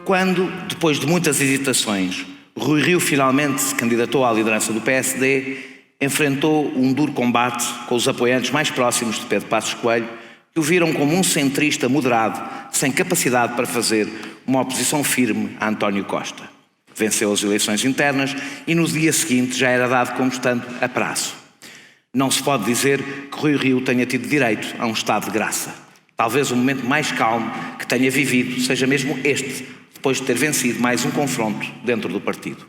quando, depois de muitas hesitações, Rui Rio finalmente se candidatou à liderança do PSD, enfrentou um duro combate com os apoiantes mais próximos de Pedro Passos Coelho, que o viram como um centrista moderado, sem capacidade para fazer uma oposição firme a António Costa. Venceu as eleições internas e no dia seguinte já era dado como estando a prazo. Não se pode dizer que Rui Rio tenha tido direito a um estado de graça. Talvez o momento mais calmo que tenha vivido seja mesmo este, depois de ter vencido mais um confronto dentro do partido.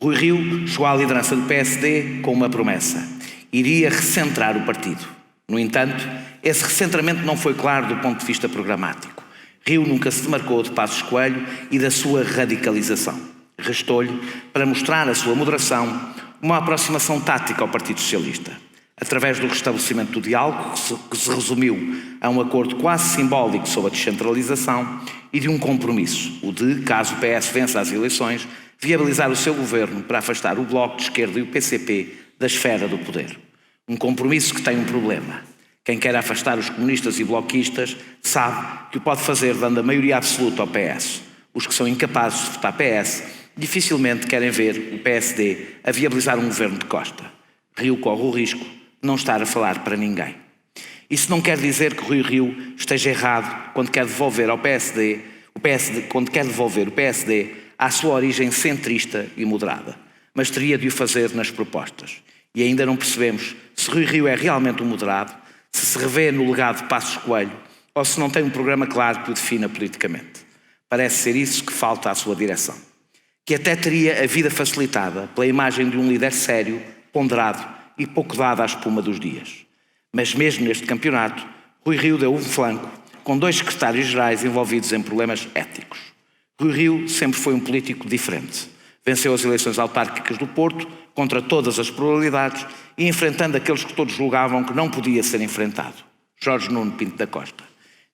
Rui Rio chegou à liderança do PSD com uma promessa: iria recentrar o partido. No entanto, esse recentramento não foi claro do ponto de vista programático. Rio nunca se demarcou de Passos Coelho e da sua radicalização. Restou-lhe, para mostrar a sua moderação, uma aproximação tática ao Partido Socialista, através do restabelecimento do diálogo, que se resumiu a um acordo quase simbólico sobre a descentralização, e de um compromisso, o de, caso o PS vença as eleições, viabilizar o seu governo para afastar o Bloco de Esquerda e o PCP da esfera do poder. Um compromisso que tem um problema. Quem quer afastar os comunistas e bloquistas sabe que o pode fazer dando a maioria absoluta ao PS. Os que são incapazes de votar PS dificilmente querem ver o PSD a viabilizar um governo de Costa. Rio corre o risco de não estar a falar para ninguém. Isso não quer dizer que Rui Rio esteja errado quando quer devolver ao PSD, quando quer devolver o PSD à sua origem centrista e moderada, mas teria de o fazer nas propostas. E ainda não percebemos se Rui Rio é realmente um moderado, se revê no legado de Passos Coelho ou se não tem um programa claro que o defina politicamente. Parece ser isso que falta à sua direção, que até teria a vida facilitada pela imagem de um líder sério, ponderado e pouco dado à espuma dos dias. Mas mesmo neste campeonato, Rui Rio deu um flanco com 2 secretários-gerais envolvidos em problemas éticos. Rui Rio sempre foi um político diferente. Venceu as eleições autárquicas do Porto contra todas as probabilidades e enfrentando aqueles que todos julgavam que não podia ser enfrentado. Jorge Nuno Pinto da Costa.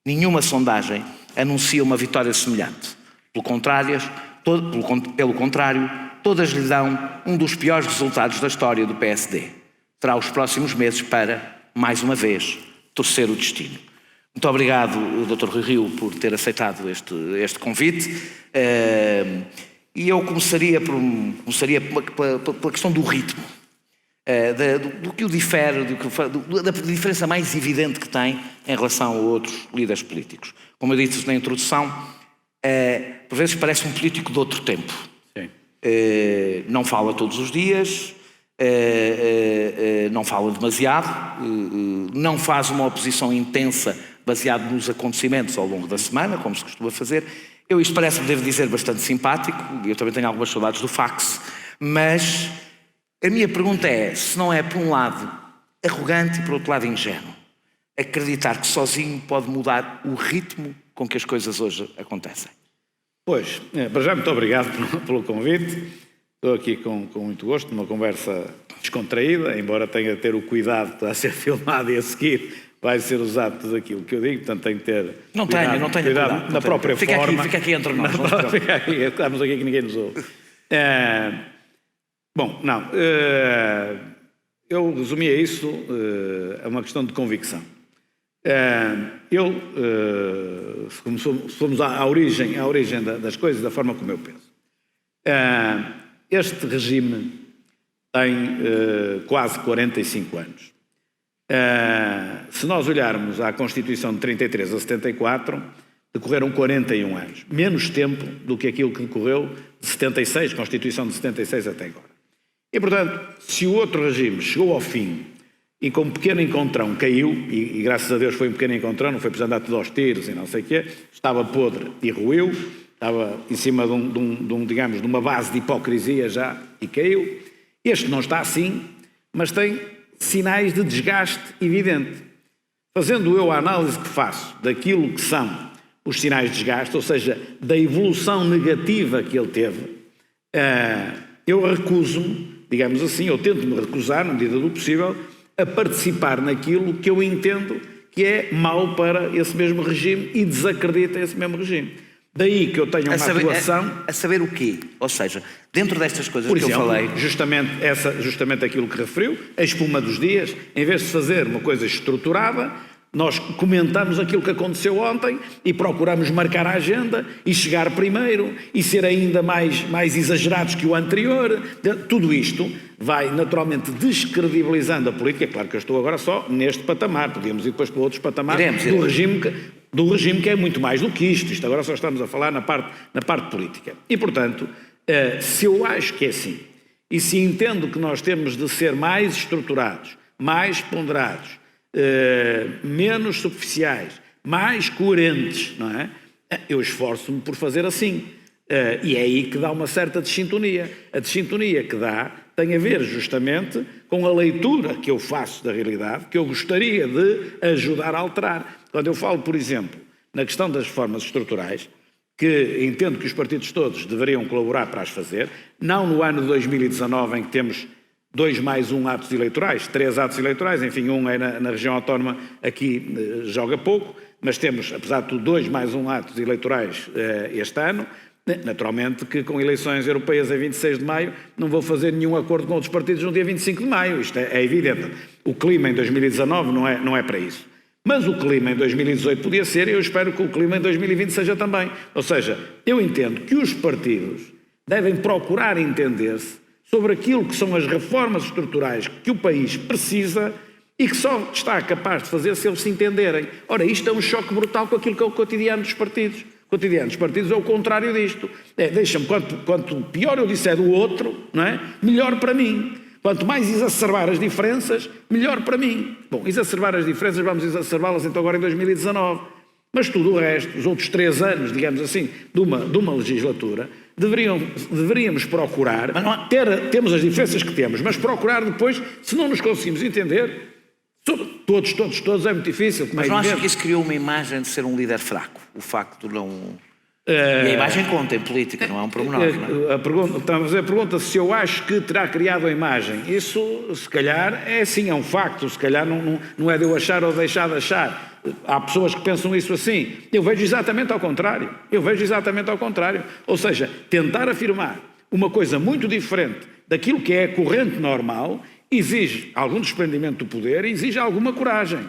Nenhuma sondagem anuncia uma vitória semelhante. Pelo contrário, todas lhe dão um dos piores resultados da história do PSD. Terá os próximos meses para, mais uma vez, torcer o destino. Muito obrigado, Dr. Rui Rio, por ter aceitado este convite. E eu começaria pela questão do ritmo, do que o difere, da diferença mais evidente que tem em relação a outros líderes políticos. Como eu disse na introdução, por vezes parece um político de outro tempo. Sim. Não fala todos os dias, não fala demasiado, não faz uma oposição intensa baseada nos acontecimentos ao longo da semana, como se costuma fazer. Isto parece-me, devo dizer, bastante simpático, eu também tenho algumas saudades do fax, mas a minha pergunta é se não é, por um lado, arrogante e, por outro lado, ingênuo, acreditar que sozinho pode mudar o ritmo com que as coisas hoje acontecem. Pois, para já, muito obrigado pelo convite. Estou aqui com muito gosto, numa conversa descontraída, embora tenha de ter o cuidado para ser filmado e a seguir vai ser usado tudo aquilo que eu digo, portanto tenho que ter não tenho cuidado na própria forma. Fica aqui entre nós. Estamos aqui que ninguém nos ouve. Eu resumia isso a uma questão de convicção. Se formos à origem das coisas, da forma como eu penso, este regime tem quase 45 anos. Se nós olharmos à Constituição de 33 a 74, decorreram 41 anos. Menos tempo do que aquilo que decorreu de 76, Constituição de 76 até agora. E, portanto, se o outro regime chegou ao fim e com um pequeno encontrão caiu, e graças a Deus foi um pequeno encontrão, não foi preciso andar tudo aos tiros e não sei o quê, estava podre e ruiu, estava em cima de uma base de hipocrisia já e caiu. Este não está assim, mas tem sinais de desgaste evidente. Fazendo eu a análise que faço daquilo que são os sinais de desgaste, ou seja, da evolução negativa que ele teve, eu recuso-me, digamos assim, eu tento-me recusar, na medida do possível, a participar naquilo que eu entendo que é mau para esse mesmo regime e desacredita esse mesmo regime. Daí que eu tenho uma atuação... A saber o quê? Ou seja, dentro destas coisas por que exemplo, eu falei... Justamente aquilo que referiu, a espuma dos dias, em vez de fazer uma coisa estruturada, Nós comentamos aquilo que aconteceu ontem e procuramos marcar a agenda e chegar primeiro e ser ainda mais exagerados que o anterior. Tudo isto vai naturalmente descredibilizando a política. É claro que eu estou agora só neste patamar, podíamos ir depois para outros patamares do regime que é muito mais do que isto. Isto agora só estamos a falar na parte política. E, portanto, se eu acho que é assim, e se entendo que nós temos de ser mais estruturados, mais ponderados, menos superficiais, mais coerentes, não é? Eu esforço-me por fazer assim. E é aí que dá uma certa desintonia. A desintonia que dá tem a ver justamente com a leitura que eu faço da realidade, que eu gostaria de ajudar a alterar. Quando eu falo, por exemplo, na questão das reformas estruturais, que entendo que os partidos todos deveriam colaborar para as fazer, não no ano de 2019 em que temos 2 mais 1 atos eleitorais, 3 atos eleitorais, enfim, um é na região autónoma, aqui joga pouco, mas temos, apesar de tudo, 2 mais 1 atos eleitorais este ano. Naturalmente que com eleições europeias a 26 de maio não vou fazer nenhum acordo com outros partidos no dia 25 de maio, isto é evidente. O clima em 2019 não é para isso. Mas o clima em 2018 podia ser e eu espero que o clima em 2020 seja também. Ou seja, eu entendo que os partidos devem procurar entender-se sobre aquilo que são as reformas estruturais que o país precisa e que só está capaz de fazer se eles se entenderem. Ora, isto é um choque brutal com aquilo que é o cotidiano dos partidos. O cotidiano dos partidos é o contrário disto. Deixa-me, quanto pior eu disser do outro, não é? Melhor para mim. Quanto mais exacerbar as diferenças, melhor para mim. Bom, exacerbar as diferenças, vamos exacerbá-las então agora em 2019. Mas tudo o resto, os outros 3 anos, digamos assim, de uma legislatura, deveríamos procurar, temos as diferenças que temos, mas procurar depois, se não nos conseguimos entender, todos é muito difícil. Mas não acha que isso criou uma imagem de ser um líder fraco? O facto de não... E a imagem conta em política, não é um pormenor, não é? Estamos a fazer a pergunta se eu acho que terá criado a imagem. Isso, se calhar, é sim, é um facto. Se calhar não é de eu achar ou deixar de achar. Há pessoas que pensam isso assim. Eu vejo exatamente ao contrário. Ou seja, tentar afirmar uma coisa muito diferente daquilo que é a corrente normal exige algum desprendimento do poder e exige alguma coragem.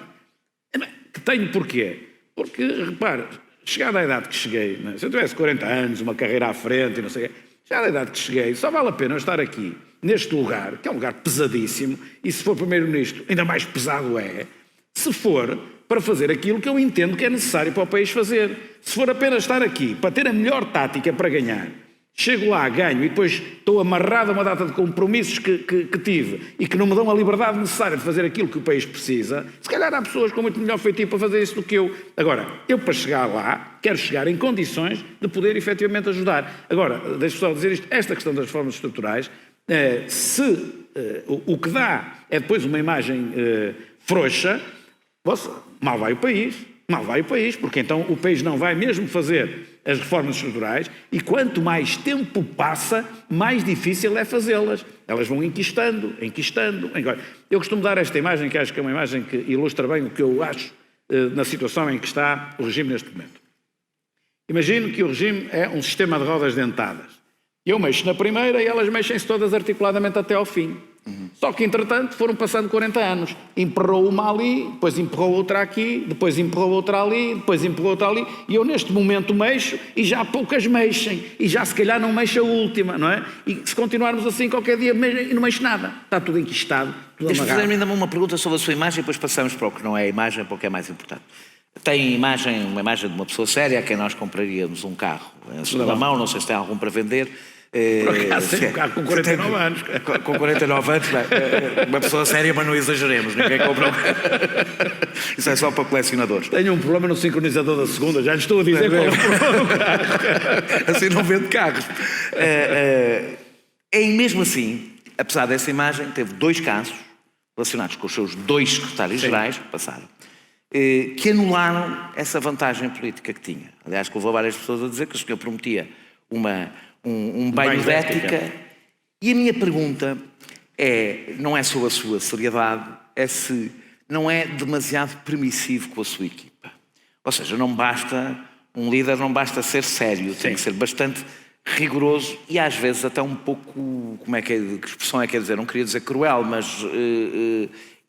Que tenho porquê? Porque, repare, chegada à idade que cheguei, né? Se eu tivesse 40 anos, uma carreira à frente e não sei o quê, chegada à idade que cheguei, só vale a pena eu estar aqui, neste lugar, que é um lugar pesadíssimo, e se for primeiro-ministro, ainda mais pesado é, se for para fazer aquilo que eu entendo que é necessário para o país fazer. Se for apenas estar aqui para ter a melhor tática para ganhar, chego lá, ganho e depois estou amarrado a uma data de compromissos que tive e que não me dão a liberdade necessária de fazer aquilo que o país precisa, se calhar há pessoas com muito melhor feitio para fazer isso do que eu. Agora, eu para chegar lá, quero chegar em condições de poder efetivamente ajudar. Agora, deixe-me só dizer isto, esta questão das reformas estruturais, o que dá é depois uma imagem frouxa, mal vai o país, porque então o país não vai mesmo fazer as reformas estruturais e quanto mais tempo passa, mais difícil é fazê-las. Elas vão enquistando. Eu costumo dar esta imagem, que acho que é uma imagem que ilustra bem o que eu acho na situação em que está o regime neste momento. Imagino que o regime é um sistema de rodas dentadas. Eu mexo na primeira e elas mexem-se todas articuladamente até ao fim. Só que, entretanto, foram passando 40 anos. Empurrou uma ali, depois empurrou outra aqui, depois empurrou outra ali, depois empurrou outra ali. E eu, neste momento, mexo e já poucas mexem. E já, se calhar, não mexo a última, não é? E se continuarmos assim, qualquer dia não mexo nada. Está tudo enquistado, tudo amarrado. Deixa-me fazer uma pergunta sobre a sua imagem e depois passamos para o que não é a imagem, para o que é mais importante. Tem uma imagem de uma pessoa séria a quem nós compraríamos um carro em segunda mão, não sei se tem algum para vender. Por acaso tem um carro com 49 anos. Com 49 anos, uma pessoa séria, mas não exageremos, ninguém compra um... Isso é só para colecionadores. Tenho um problema no sincronizador da segunda, já lhe estou a dizer qual é o problema do carro. Assim não vende carros. E mesmo assim, apesar dessa imagem, teve 2 casos relacionados com os seus 2 secretários-gerais que passaram, que anularam essa vantagem política que tinha. Aliás, que houve várias pessoas a dizer que o senhor prometia um banho de ética. E a minha pergunta não é sobre a sua seriedade, é se não é demasiado permissivo com a sua equipa. Ou seja, um líder não basta ser sério, tem que ser bastante rigoroso e às vezes até um pouco, que expressão é que quer dizer? Não queria dizer cruel, mas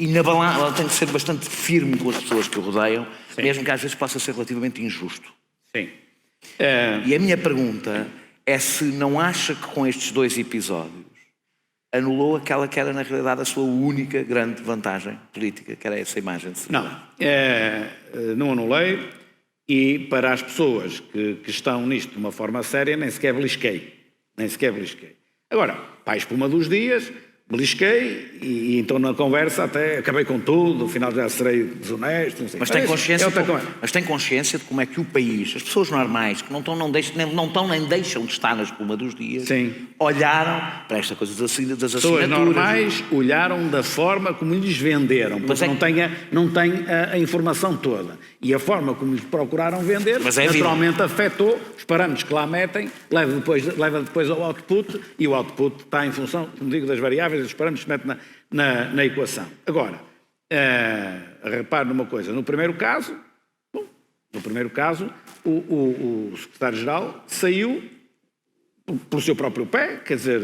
E na balança, ela tem que ser bastante firme com as pessoas que o rodeiam, mesmo que às vezes possa ser relativamente injusto. Sim. E a minha pergunta é se não acha que com estes 2 episódios anulou aquela que era na realidade a sua única grande vantagem política, que era essa imagem de seriedade. Não anulei, e para as pessoas que estão nisto de uma forma séria nem sequer belisquei. Agora, para a espuma dos dias, belisquei e então na conversa até acabei com tudo, no final já serei desonesto, não sei. Mas tem consciência de como é que o país, as pessoas normais, que não estão nem deixam de estar na espuma dos dias, olharam para esta coisa das assinaturas. Pessoas normais olharam da forma como lhes venderam, porque não têm a informação toda. E a forma como lhes procuraram vender, naturalmente afetou os parâmetros que lá metem, leva depois ao output, e o output está em função, como digo, das variáveis, dos parâmetros que metem na equação. Agora, repare numa coisa, no primeiro caso, o secretário-geral saiu pelo seu próprio pé, quer dizer,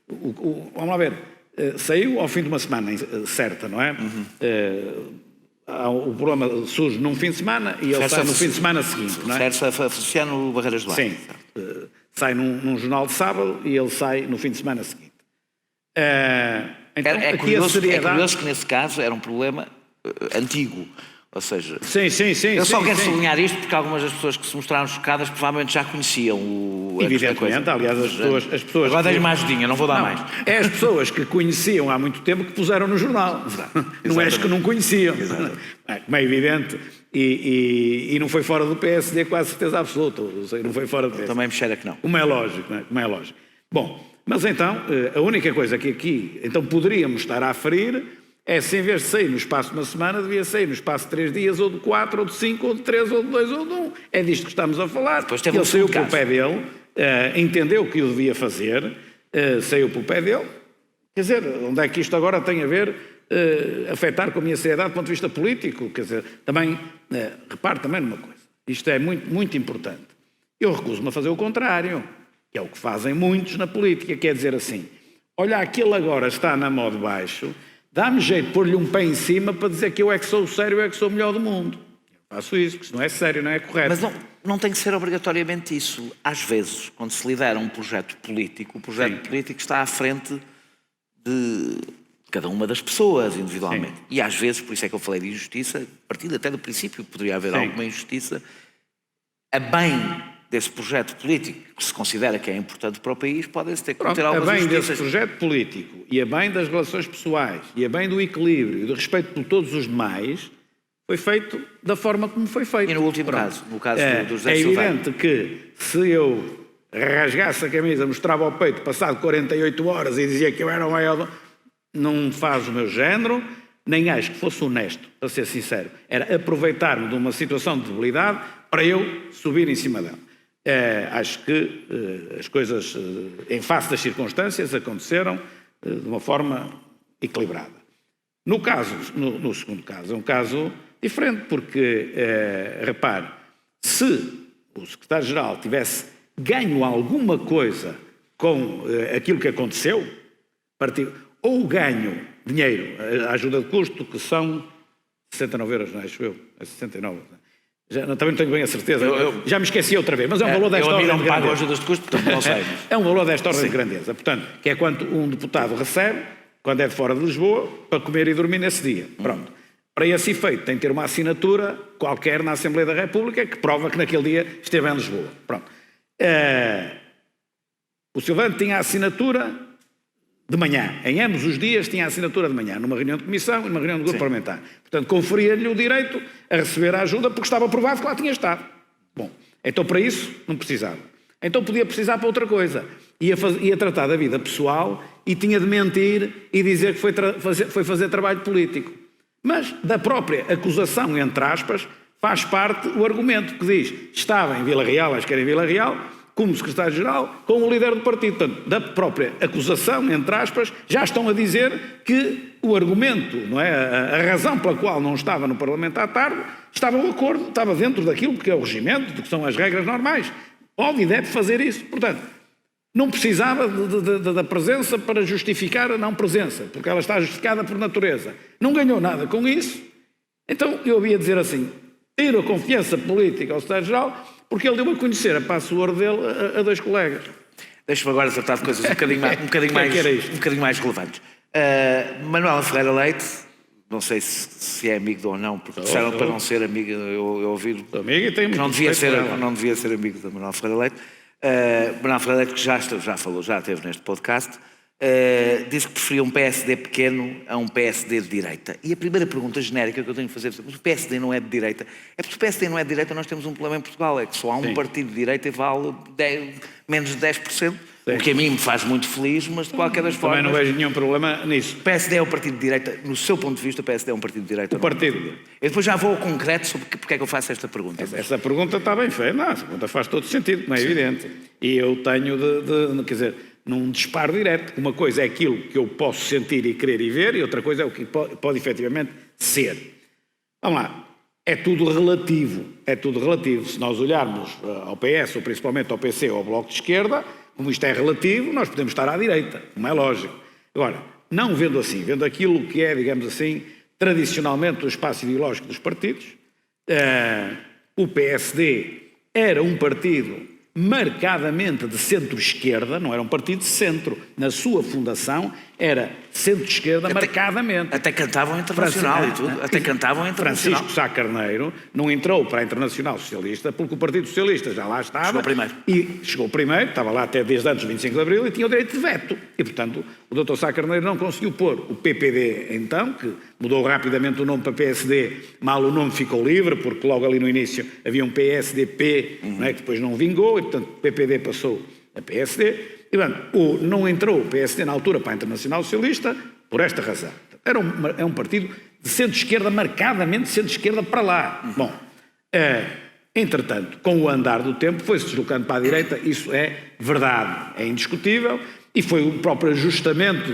vamos lá ver, saiu ao fim de uma semana certa, não é? O problema surge num fim de semana e ele sai no fim de semana seguinte, não é? Feliciano Barreiras do Ar. Sim, sai num jornal de sábado e ele sai no fim de semana seguinte. Então, é curioso que nesse caso era um problema antigo. Ou seja, eu só quero sublinhar isto porque algumas das pessoas que se mostraram chocadas provavelmente já conheciam o... Evidentemente, aliás, as pessoas... Agora dei-lhe mais dinheiro, não vou dar mais. É as pessoas que conheciam há muito tempo que puseram no jornal. Não é as que não conheciam. Como é evidente. E não foi fora do PSD, quase certeza absoluta. Não foi fora do PSD. Também me cheira que não. Como é lógico, não é? Como é lógico. Bom, mas então, a única coisa que aqui então poderíamos estar a aferir é se em vez de sair no espaço de uma semana, devia sair no espaço de 3 dias, ou de 4, ou de 5, ou de 3, ou de 2, ou de 1. É disto que estamos a falar. Ele saiu pelo pé dele, entendeu que o devia fazer, saiu pelo pé dele. Quer dizer, onde é que isto agora tem a ver, afetar com a minha seriedade do ponto de vista político? Quer dizer, também, repare também numa coisa. Isto é muito, muito importante. Eu recuso-me a fazer o contrário, que é o que fazem muitos na política, quer dizer assim, olha, aquele agora está na mão de baixo, dá-me jeito de pôr-lhe um pé em cima para dizer que eu é que sou o sério, eu é que sou o melhor do mundo. Eu faço isso, porque isso não é sério, não é correto. Mas não tem que ser obrigatoriamente isso. Às vezes, quando se lidera um projeto político, o projeto político está à frente de cada uma das pessoas individualmente. Sim. E às vezes, por isso é que eu falei de injustiça, partindo até do princípio que poderia haver alguma injustiça, a bem desse projeto político, que se considera que é importante para o país, pode-se ter que ter algumas injustiças. A bem desse projeto político e a bem das relações pessoais e a bem do equilíbrio e do respeito por todos os demais, foi feito da forma como foi feito. E no último caso, no caso do José Silveira. É evidente que se eu rasgasse a camisa, mostrava ao peito, passado 48 horas e dizia que eu era o maior, não faz o meu género, nem acho que fosse honesto, para ser sincero. Era aproveitar-me de uma situação de debilidade para eu subir em cima dela. Acho que as coisas, em face das circunstâncias, aconteceram de uma forma equilibrada. No segundo caso, é um caso diferente, porque, repare, se o secretário-geral tivesse ganho alguma coisa com aquilo que aconteceu, ou ganho dinheiro, a ajuda de custo, que são 69 euros, não acho eu, é 69. Também não tenho bem a certeza, já me esqueci outra vez, mas é um valor desta ordem de grandeza. Eu não pago ajudas de custo, portanto não sei. É um valor desta ordem de grandeza, portanto, que é quanto um deputado recebe, quando é de fora de Lisboa, para comer e dormir nesse dia. Pronto. Para esse efeito, tem que ter uma assinatura qualquer na Assembleia da República que prova que naquele dia esteve em Lisboa. Pronto. O Silvano tinha a assinatura de manhã. Em ambos os dias tinha a assinatura de manhã, numa reunião de comissão e numa reunião de grupo parlamentar. Portanto, conferia-lhe o direito a receber a ajuda porque estava provado que lá tinha estado. Bom, então para isso não precisava. Então podia precisar para outra coisa. Ia tratar da vida pessoal e tinha de mentir e dizer que foi fazer trabalho político. Mas da própria acusação, entre aspas, faz parte o argumento que diz: estava em Vila Real, acho que era em Vila Real, como secretário-geral, com o líder do partido. Portanto, da própria acusação, entre aspas, já estão a dizer que o argumento, não é, a razão pela qual não estava no Parlamento à tarde, estava o acordo, estava dentro daquilo que é o regimento, do que são as regras normais. Pode e deve fazer isso. Portanto, não precisava da presença para justificar a não presença, porque ela está justificada por natureza. Não ganhou nada com isso. Então eu havia de dizer assim, tiro a confiança política ao Secretário-Geral, porque ele deu a conhecer a password dele a 2 colegas. Deixa-me agora tratar de coisas um bocadinho mais relevantes. Manuela Ferreira Leite, não sei se é amigo ou não, porque disseram para não ser amigo, eu ouvi que não devia ser amigo da Manuela Ferreira Leite. Manuela Ferreira Leite, que já falou, já esteve neste podcast, disse que preferia um PSD pequeno a um PSD de direita. E a primeira pergunta genérica que eu tenho que fazer, mas o PSD não é de direita? É porque o PSD não é de direita, nós temos um problema em Portugal, é que só há um partido de direita e vale menos de 10%, o que a mim me faz muito feliz, mas de qualquer das formas... Também não vejo nenhum problema nisso. O PSD é um partido de direita, no seu ponto de vista, o PSD é um partido de direita? O partido. Eu depois já vou ao concreto sobre porque é que eu faço esta pergunta. Essa pergunta está bem feita, não, essa pergunta faz todo sentido, não é evidente. E eu tenho quer dizer, num disparo direto, uma coisa é aquilo que eu posso sentir e querer e ver, e outra coisa é o que pode efetivamente ser. Vamos lá, é tudo relativo, Se nós olharmos ao PS, ou principalmente ao PC ou ao Bloco de Esquerda, como isto é relativo, nós podemos estar à direita, como é lógico. Agora, não vendo assim, vendo aquilo que é, digamos assim, tradicionalmente o espaço ideológico dos partidos, o PSD era um partido marcadamente de centro-esquerda, não era um partido de centro. Na sua fundação era centro-esquerda marcadamente. Até cantavam Internacional e tudo. Até cantavam Internacional. Francisco Sá Carneiro não entrou para a Internacional Socialista porque o Partido Socialista já lá estava. Chegou primeiro. E chegou primeiro, estava lá até desde antes do 25 de Abril e tinha o direito de veto. E, portanto, o Dr. Sá Carneiro não conseguiu pôr o PPD, então, que mudou rapidamente o nome para PSD, mal o nome ficou livre, porque logo ali no início havia um PSDP, não é, que depois não vingou, e, portanto, o PPD passou a PSD. E, bom, não entrou o PSD na altura para a Internacional Socialista por esta razão. É um partido de centro-esquerda, marcadamente de centro-esquerda para lá. Bom, entretanto, com o andar do tempo, foi-se deslocando para a direita, isso é verdade, é indiscutível, e foi o próprio ajustamento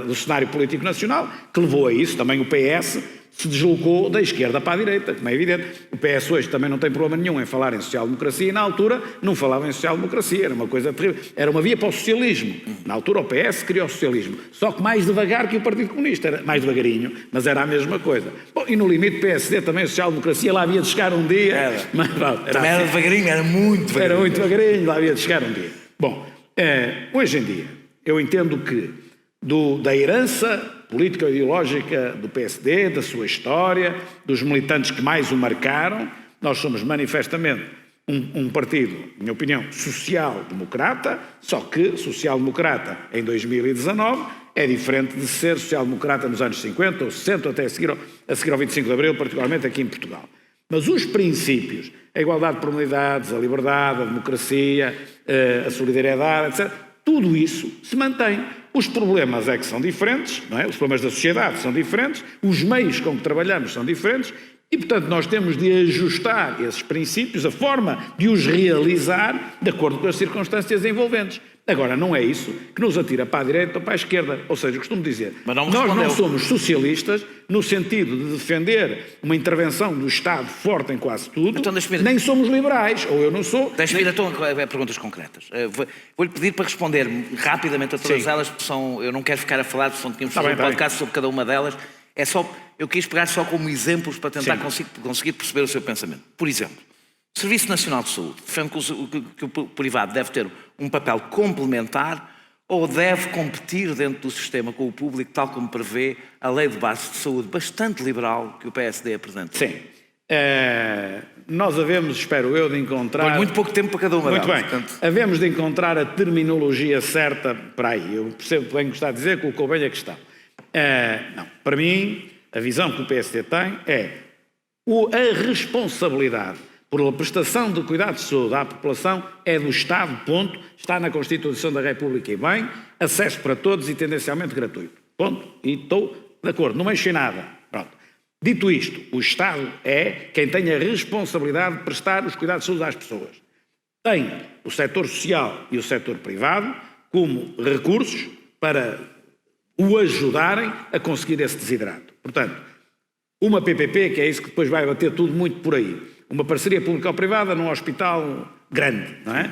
do cenário político nacional que levou a isso. Também o PS se deslocou da esquerda para a direita, como é evidente. O PS hoje também não tem problema nenhum em falar em social-democracia, e na altura não falava em social-democracia, era uma coisa terrível, era uma via para o socialismo. Na altura o PS criou o socialismo, só que mais devagar que o Partido Comunista, era mais devagarinho, mas era a mesma coisa. Bom, e no limite o PSD também, a social-democracia, lá havia de chegar um dia. Mas, também era devagarinho, era muito devagarinho. Era muito devagarinho, lá havia de chegar um dia. Bom, hoje em dia, eu entendo que da herança política e ideológica do PSD, da sua história, dos militantes que mais o marcaram, nós somos manifestamente um partido, na minha opinião, social-democrata, só que social-democrata em 2019 é diferente de ser social-democrata nos anos 50 ou 60, até a seguir ao 25 de Abril, particularmente aqui em Portugal. Mas os princípios, a igualdade de oportunidades, a liberdade, a democracia, a solidariedade, etc., tudo isso se mantém. Os problemas é que são diferentes, não é? Os problemas da sociedade são diferentes, os meios com que trabalhamos são diferentes e, portanto, nós temos de ajustar esses princípios, a forma de os realizar de acordo com as circunstâncias envolventes. Agora, não é isso que nos atira para a direita ou para a esquerda. Ou seja, costumo dizer, nós não somos socialistas no sentido de defender uma intervenção do Estado forte em quase tudo, então, nem somos liberais, ou eu não sou... Deixa-me ir então a perguntas concretas. Vou-lhe pedir para responder rapidamente a todas elas, porque eu não quero ficar a falar, porque tínhamos de fazer um podcast sobre cada uma delas. Eu quis pegar só como exemplos para tentar conseguir perceber o seu pensamento. Por exemplo, Serviço Nacional de Saúde, defende que o privado deve ter um papel complementar ou deve competir dentro do sistema com o público, tal como prevê a Lei de Base de Saúde, bastante liberal, que o PSD apresenta? Sim. Nós havemos, espero eu, de encontrar... Foi muito pouco tempo para cada uma delas. Muito bem. Portanto... Havemos de encontrar a terminologia certa para aí. Eu percebo bem o que está a dizer, colocou bem a questão. Não, para mim, a visão que o PSD tem é a responsabilidade por a prestação de cuidados de saúde à população é do Estado, ponto, está na Constituição da República e bem, acesso para todos e tendencialmente gratuito, ponto, e estou de acordo, não mexo em nada, pronto. Dito isto, o Estado é quem tem a responsabilidade de prestar os cuidados de saúde às pessoas. Tem o setor social e o setor privado como recursos para o ajudarem a conseguir esse desidrato. Portanto, uma PPP, que é isso que depois vai bater tudo muito por aí, uma parceria público-privada num hospital grande, não é?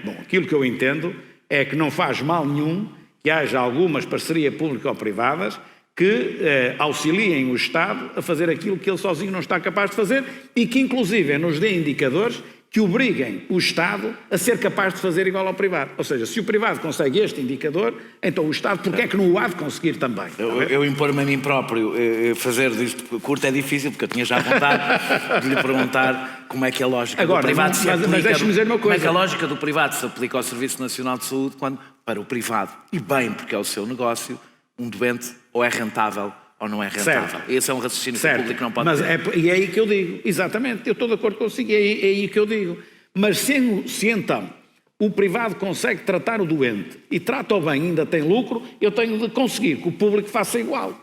Bom, aquilo que eu entendo é que não faz mal nenhum que haja algumas parcerias público ou privadas que auxiliem o Estado a fazer aquilo que ele sozinho não está capaz de fazer e que inclusive nos dê indicadores que obriguem o Estado a ser capaz de fazer igual ao privado. Ou seja, se o privado consegue este indicador, então o Estado, porque é que não o há de conseguir também? Eu impor-me a mim próprio fazer disto curto é difícil, porque eu tinha já vontade de lhe perguntar como é que a lógica Agora, do privado se aplica. Mas deixe-me dizer uma coisa. Como é que a lógica do privado se aplica ao Serviço Nacional de Saúde quando, para o privado, e bem porque é o seu negócio, um doente ou é rentável ou não é rentável. Certo. Esse é um raciocínio que o público não pode mas ter. e é aí que eu digo, exatamente, eu estou de acordo consigo, é aí que eu digo. Mas se então o privado consegue tratar o doente e trata-o bem e ainda tem lucro, eu tenho de conseguir que o público faça igual.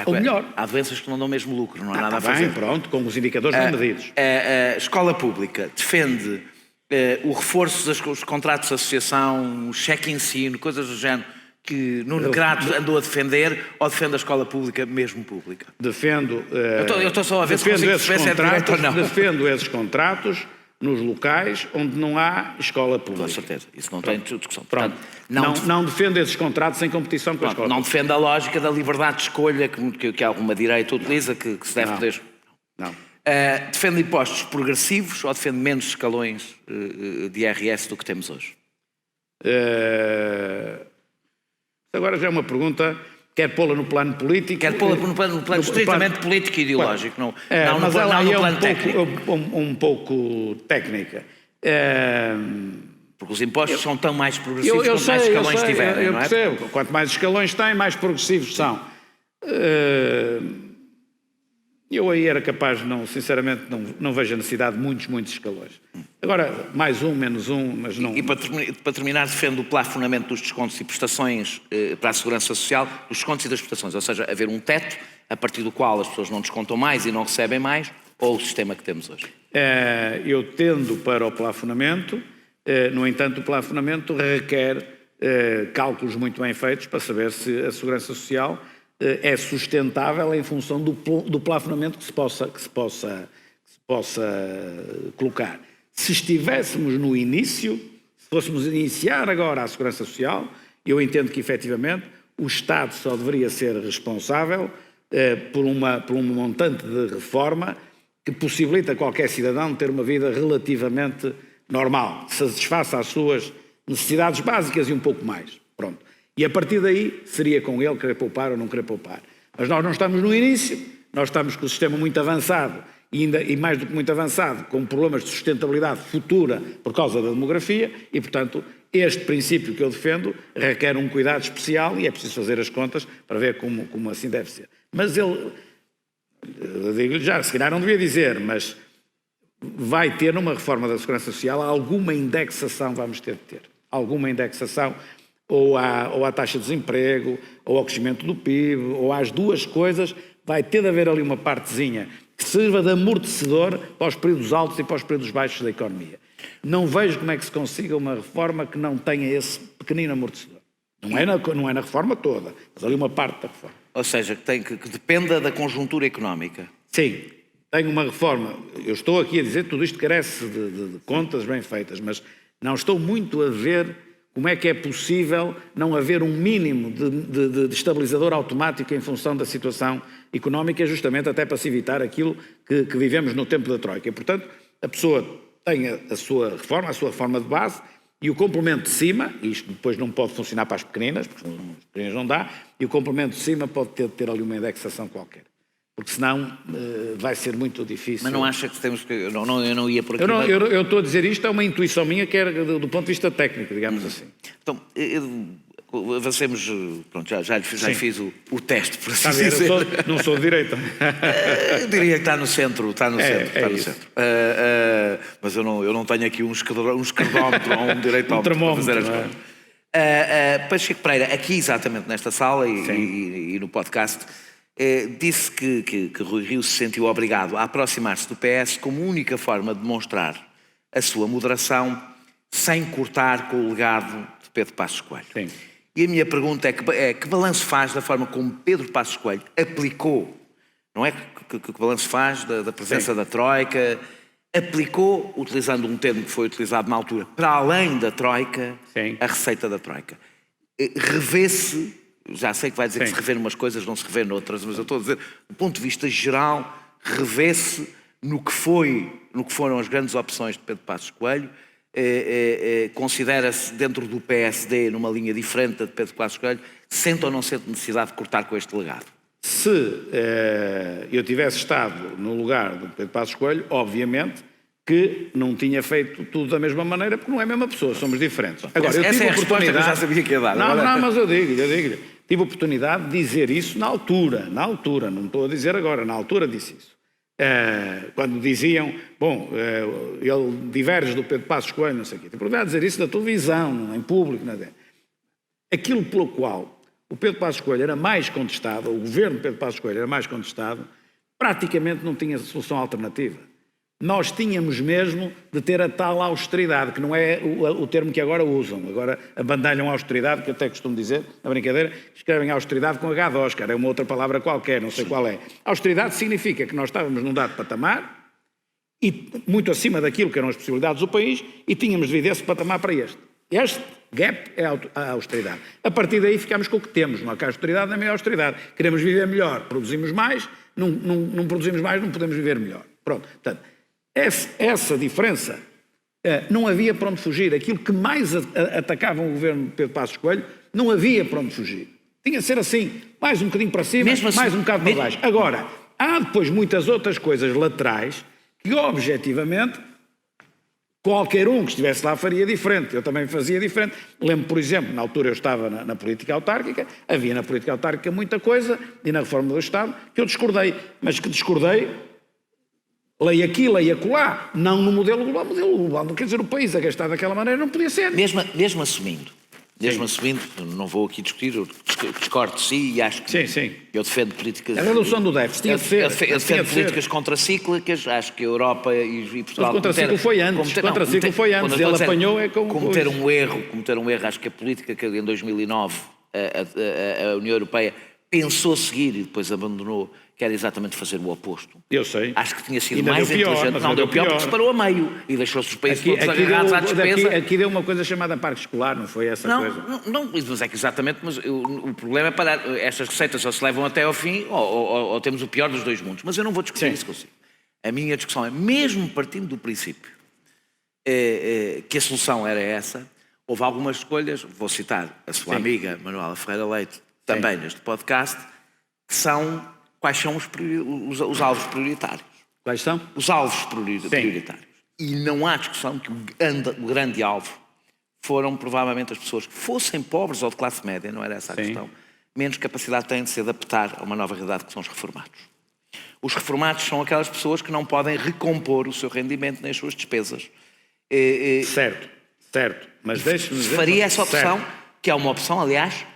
Ou melhor. Há doenças que não dão mesmo lucro, não há nada a Bem, fazer. pronto, com os indicadores bem medidos. A escola pública defende o reforço dos contratos de associação, o cheque ensino, coisas do género, que Nuno Crato andou a defender, ou defende a escola pública mesmo pública? Defendo. Eu estou só a ver se consigo perceber se é direito ou não. Defendo esses contratos nos locais onde não há escola pública. Com certeza, isso não tem discussão. Pronto. Não defendo esses contratos em competição com a escola não pública. defende a lógica da liberdade de escolha que alguma direita utiliza, que se deve poder. Não. Defende impostos progressivos ou defende menos escalões de IRS do que temos hoje? Agora já é uma pergunta, quer pô-la no plano político... Quer pô-la no plano estritamente político e ideológico, não mas no ela é plano técnico. um pouco técnica. Porque os impostos são tão mais progressivos quanto mais escalões tiverem, eu não é? percebo. Quanto mais escalões têm, mais progressivos são. Eu aí era capaz, sinceramente, não vejo a necessidade de muitos escalões. Agora, mais um, menos um, mas não... E para terminar, defende o plafonamento dos descontos e prestações para a Segurança Social, dos descontos e das prestações, ou seja, haver um teto a partir do qual as pessoas não descontam mais e não recebem mais, ou o sistema que temos hoje? Eu tendo para o plafonamento, no entanto, o plafonamento requer cálculos muito bem feitos para saber se a Segurança Social é sustentável em função do plafonamento que se possa colocar. Se estivéssemos no início, se fôssemos iniciar agora a Segurança Social, eu entendo que efetivamente o Estado só deveria ser responsável por um montante de reforma que possibilita a qualquer cidadão ter uma vida relativamente normal, que satisfaça as suas necessidades básicas e um pouco mais. Pronto. E a partir daí seria com ele querer poupar ou não querer poupar. Mas nós não estamos no início, nós estamos com o sistema muito avançado e mais do que muito avançado, com problemas de sustentabilidade futura por causa da demografia e, portanto, este princípio que eu defendo requer um cuidado especial e é preciso fazer as contas para ver como assim deve ser. Mas eu digo-lhe já, se calhar não devia dizer, mas vai ter numa reforma da Segurança Social alguma indexação, vamos ter de ter. Alguma indexação ou à taxa de desemprego, ou ao crescimento do PIB, ou às duas coisas, vai ter de haver ali uma partezinha que sirva de amortecedor para os períodos altos e para os períodos baixos da economia. Não vejo como é que se consiga uma reforma que não tenha esse pequenino amortecedor. Não é na reforma toda, mas ali uma parte da reforma. Ou seja, que dependa da conjuntura económica. Sim, tenho uma reforma. Eu estou aqui a dizer que tudo isto carece de contas bem feitas, mas não estou muito a ver como é que é possível não haver um mínimo de estabilizador automático em função da situação económica, justamente até para se evitar aquilo que vivemos no tempo da Troika. E, portanto, a pessoa tem a sua reforma de base e o complemento de cima, e isto depois não pode funcionar para as pequeninas, porque as pequeninas não dá, e o complemento de cima pode ter ali uma indexação qualquer. Porque senão vai ser muito difícil. Mas não acha que temos que... Eu não ia por aqui. Eu estou a dizer isto, é uma intuição minha que é do ponto de vista técnico, digamos assim. Então, avancemos... Pronto, já lhe fiz o teste, por assim dizer. Não sou de direita. Eu diria que está no centro. Está no centro. Mas eu não tenho aqui um esquerdómetro ou um direitómetro para fazer as coisas. Pacheco Pereira, aqui exatamente nesta sala e no podcast... disse que Rui Rio se sentiu obrigado a aproximar-se do PS como única forma de demonstrar a sua moderação sem cortar com o legado de Pedro Passos Coelho. Sim. E a minha pergunta é que balanço faz da forma como Pedro Passos Coelho aplicou, não é? Que balanço faz da presença da Troika aplicou, utilizando um termo que foi utilizado na altura, para além da Troika, Sim. a receita da Troika. Revê-se, já sei que vai dizer que Sim. se revê numas coisas, não se revê noutras, mas eu estou a dizer, do ponto de vista geral, revê-se no que foram as grandes opções de Pedro Passos Coelho. Considera-se dentro do PSD, numa linha diferente da de Pedro Passos Coelho, sente ou não sente necessidade de cortar com este legado? Se eu tivesse estado no lugar do Pedro Passos Coelho, obviamente que não tinha feito tudo da mesma maneira, porque não é a mesma pessoa, somos diferentes. Agora, eu tive a resposta que eu já sabia que ia dar. Não, mas eu digo-lhe. Tive a oportunidade de dizer isso na altura, não estou a dizer agora, na altura disse isso. Quando diziam, ele diverge do Pedro Passos Coelho, não sei o quê. Tive a oportunidade de dizer isso na televisão, em público, aquilo pelo qual o Pedro Passos Coelho era mais contestado, o governo de Pedro Passos Coelho era mais contestado, praticamente não tinha solução alternativa. Nós tínhamos mesmo de ter a tal austeridade, que não é o termo que agora usam. Agora abandalham a austeridade, que eu até costumo dizer, na brincadeira, escrevem austeridade com H de Oscar, é uma outra palavra qualquer, não sei qual é. Austeridade significa que nós estávamos num dado patamar, e muito acima daquilo que eram as possibilidades do país, e tínhamos de vir desse patamar para este. Este gap é a austeridade. A partir daí ficamos com o que temos, não há cá austeridade nem a austeridade. Queremos viver melhor, produzimos mais, não produzimos mais, não podemos viver melhor. Pronto, portanto, essa diferença, não havia para onde fugir. Aquilo que mais atacavam o governo de Pedro Passos Coelho, não havia para onde fugir. Tinha de ser assim, mais um bocadinho para cima, assim, mais um bocado para baixo. Agora, há depois muitas outras coisas laterais que, objetivamente, qualquer um que estivesse lá faria diferente. Eu também fazia diferente. Lembro, por exemplo, na altura eu estava na política autárquica, havia na política autárquica muita coisa, e na reforma do Estado, que eu discordei. Mas que discordei, lei aqui, lei acolá, não no modelo global. Modelo global, quer dizer, o país a gastar daquela maneira não podia ser. Mesmo assumindo, não vou aqui discutir, eu discordo de si e acho que Sim. eu defendo políticas... A redução do déficit tinha de ser. Eu defendo políticas contracíclicas, acho que a Europa e Portugal... Mas contracíclico foi antes, ele apanhou é como... Cometer um erro, acho que a política que em 2009 a União Europeia pensou seguir e depois abandonou, que era exatamente fazer o oposto. Eu sei. Acho que tinha sido mais inteligente. Não deu pior porque se parou a meio e deixou-se os países todos agarrados à despesa. Aqui deu uma coisa chamada parque escolar, não foi essa coisa? Não, mas é que exatamente, mas o problema é parar. Estas receitas ou se levam até ao fim ou temos o pior dos dois mundos. Mas eu não vou discutir isso consigo. A minha discussão é, mesmo partindo do princípio que a solução era essa, houve algumas escolhas, vou citar a sua amiga Manuela Ferreira Leite, também neste podcast, que são quais são os alvos prioritários. Quais são? Os alvos prioritários. E não há discussão que o grande alvo foram provavelmente as pessoas que fossem pobres ou de classe média, não era essa a questão, menos capacidade têm de se adaptar a uma nova realidade que são os reformados. Os reformados são aquelas pessoas que não podem recompor o seu rendimento nem as suas despesas. Certo. Mas deixe-me dizer... Faria essa opção, que é uma opção, aliás,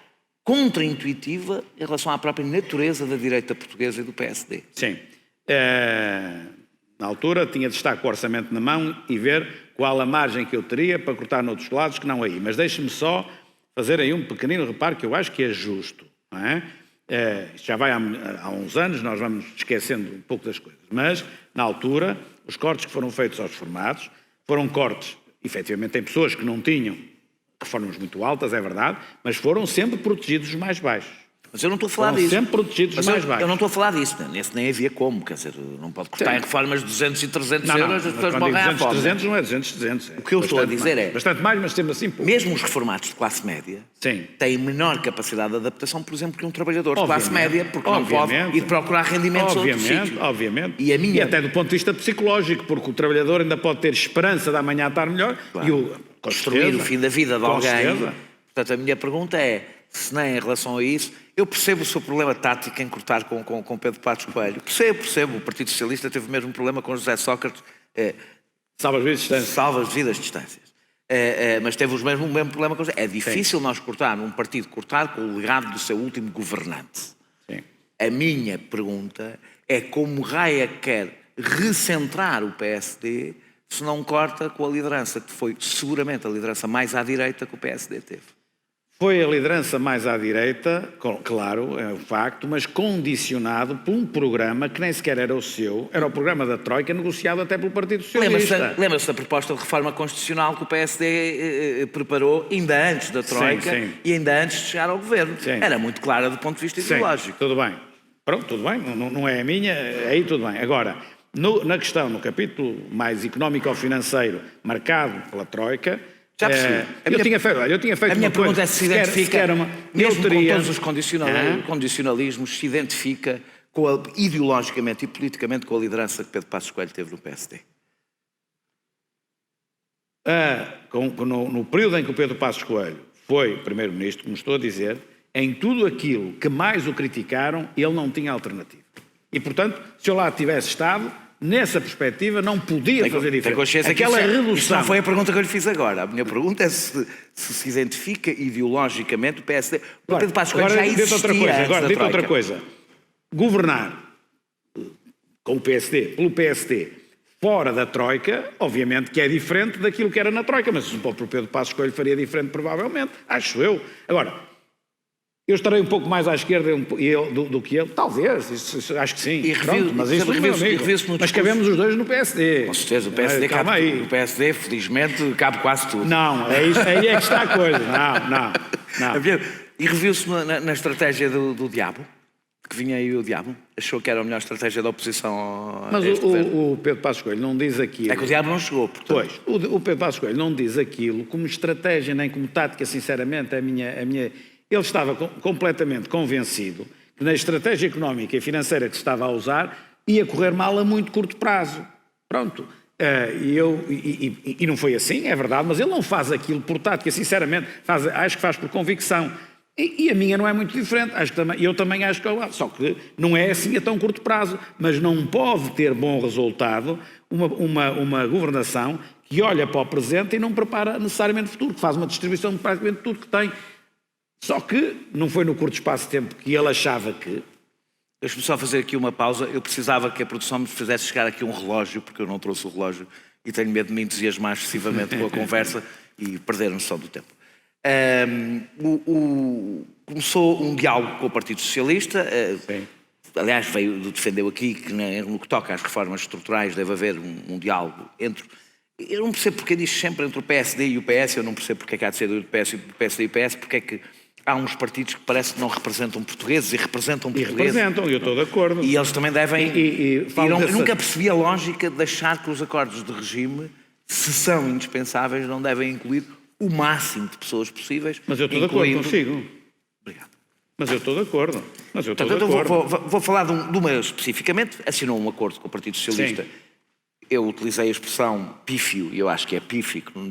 contraintuitiva em relação à própria natureza da direita portuguesa e do PSD. Sim. Na altura tinha de estar com o orçamento na mão e ver qual a margem que eu teria para cortar noutros lados que não aí. Mas deixe-me só fazer aí um pequenino reparo que eu acho que é justo. Não é? Já vai há uns anos, nós vamos esquecendo um pouco das coisas. Mas, na altura, os cortes que foram feitos aos reformados foram cortes, efetivamente, em pessoas que não tinham reformas muito altas, é verdade, mas foram sempre protegidos os mais baixos. Mas eu não estou a falar disso. Sempre protegidos os mais baixos. Eu não estou a falar disso. Nesse nem havia como. Quer dizer, não pode cortar em reformas de 200 e 300 euros, as pessoas morrem à fome. 300 não é 200, 300. O que eu estou a dizer é... Bastante mais, mas sempre assim pouco. Mesmo os reformados de classe média têm menor capacidade de adaptação, por exemplo, que um trabalhador de classe média, porque não pode ir procurar rendimentos outros sítios. Obviamente. E até do ponto de vista psicológico, porque o trabalhador ainda pode ter esperança de amanhã estar melhor. Claro. Construir o fim da vida de alguém. Portanto, a minha pergunta é, se nem em relação a isso, eu percebo o seu problema tático em cortar com Pedro Passos Coelho. Percebo. O Partido Socialista teve o mesmo problema com José Sócrates. Salva as devidas distâncias. Mas teve o mesmo problema com José. É difícil nós cortar num partido cortar com o legado do seu último governante. Sim. A minha pergunta é como Raia quer recentrar o PSD se não corta com a liderança, que foi seguramente a liderança mais à direita que o PSD teve. Foi a liderança mais à direita, claro, é um facto, mas condicionado por um programa que nem sequer era o seu, era o programa da Troika, negociado até pelo Partido Socialista. Lembra-se da proposta de reforma constitucional que o PSD preparou ainda antes da Troika e ainda antes de chegar ao governo. Sim. Era muito clara do ponto de vista ideológico. Tudo bem. Pronto, tudo bem, não é a minha, aí tudo bem. Agora, na questão, no capítulo mais económico-financeiro, marcado pela Troika, já percebi. Eu tinha feito a minha pergunta é se se identifica, mesmo com todos os condicionalismos, se identifica ideologicamente e politicamente com a liderança que Pedro Passos Coelho teve no PSD? No período em que o Pedro Passos Coelho foi primeiro-ministro, como estou a dizer, em tudo aquilo que mais o criticaram, ele não tinha alternativa. E, portanto, se eu lá tivesse estado, nessa perspectiva, não podia fazer diferença. Aquela redução... Isso não foi a pergunta que eu lhe fiz agora. A minha pergunta é se identifica ideologicamente o PSD. O Pedro Passos Coelho já existia Agora, dito outra coisa. Governar com o PSD, pelo PSD, fora da Troika, obviamente que é diferente daquilo que era na Troika, mas o próprio Pedro Passos Coelho faria diferente, provavelmente. Acho eu. Agora... Eu estarei um pouco mais à esquerda do que ele, talvez, isso, acho que sim. Mas cabemos os dois no PSD. Com certeza, o PSD, felizmente, cabe quase tudo. Não, aí é que está a coisa. Não. E reviu-se na estratégia do diabo? Que vinha aí o diabo? Achou que era a melhor estratégia da oposição a este governo? O Pedro Passos Coelho não diz aquilo... É que o diabo não chegou, portanto. Pois, o Pedro Passos Coelho não diz aquilo como estratégia nem como tática, sinceramente, a minha... Ele estava completamente convencido que na estratégia económica e financeira que se estava a usar ia correr mal a muito curto prazo. Pronto. E não foi assim, é verdade, mas ele não faz aquilo por tática, sinceramente, acho que faz por convicção. E a minha não é muito diferente, eu também acho que só que não é assim a tão curto prazo, mas não pode ter bom resultado uma governação que olha para o presente e não prepara necessariamente o futuro, que faz uma distribuição de praticamente tudo que tem. Só que não foi no curto espaço de tempo que ele achava que... Deixa-me só fazer aqui uma pausa. Eu precisava que a produção me fizesse chegar aqui um relógio, porque eu não trouxe o relógio e tenho medo de me entusiasmar excessivamente com a conversa e perder a noção do tempo. Começou um diálogo com o Partido Socialista. Aliás, defendeu aqui que no que toca às reformas estruturais deve haver um diálogo entre... Eu não percebo porque diz sempre entre o PSD e o PS, eu não percebo porque é que há de ser do PSD e o PS, porque é que há uns partidos que parece que não representam portugueses e representam portugueses. E representam, eu estou de acordo. E eles também devem... nunca percebi a lógica de achar que os acordos de regime, se são indispensáveis, não devem incluir o máximo de pessoas possíveis. Mas eu estou de acordo consigo. Obrigado. Mas eu estou de acordo. Vou falar de uma especificamente. Assinou um acordo com o Partido Socialista. Sim. Eu utilizei a expressão pífio, e eu acho que é pífio no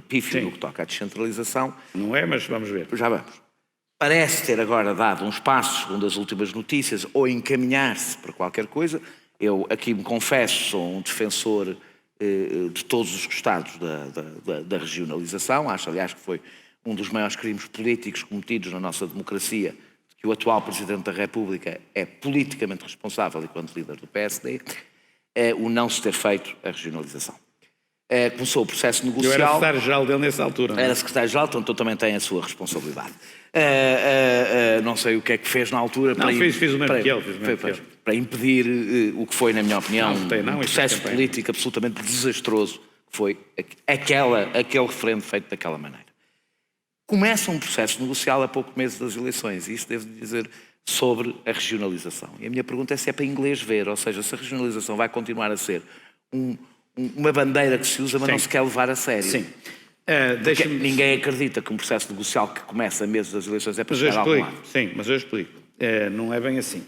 que toca à descentralização. Não é, mas vamos ver. Já vamos. Parece ter agora dado uns passos, segundo as últimas notícias, ou encaminhar-se para qualquer coisa. Eu aqui me confesso, sou um defensor de todos os estados da regionalização. Acho, aliás, que foi um dos maiores crimes políticos cometidos na nossa democracia, que o atual Presidente da República é politicamente responsável enquanto líder do PSD. O não se ter feito a regionalização. Começou o processo negocial... Eu era secretário-geral dele nessa altura. Era secretário-geral, então também tem a sua responsabilidade. Não sei o que é que fez na altura... Fiz o mesmo que ele. Para impedir o que foi, na minha opinião, um processo político absolutamente desastroso, que foi aquele referendo feito daquela maneira. Começa um processo negocial a poucos meses das eleições, e isto devo dizer... sobre a regionalização. E a minha pergunta é se é para inglês ver, ou seja, se a regionalização vai continuar a ser uma bandeira que se usa, mas não se quer levar a sério. Sim. Ninguém acredita que um processo negocial que começa a meses das eleições é para chegar a algum lado. Sim, mas eu explico. Não é bem assim.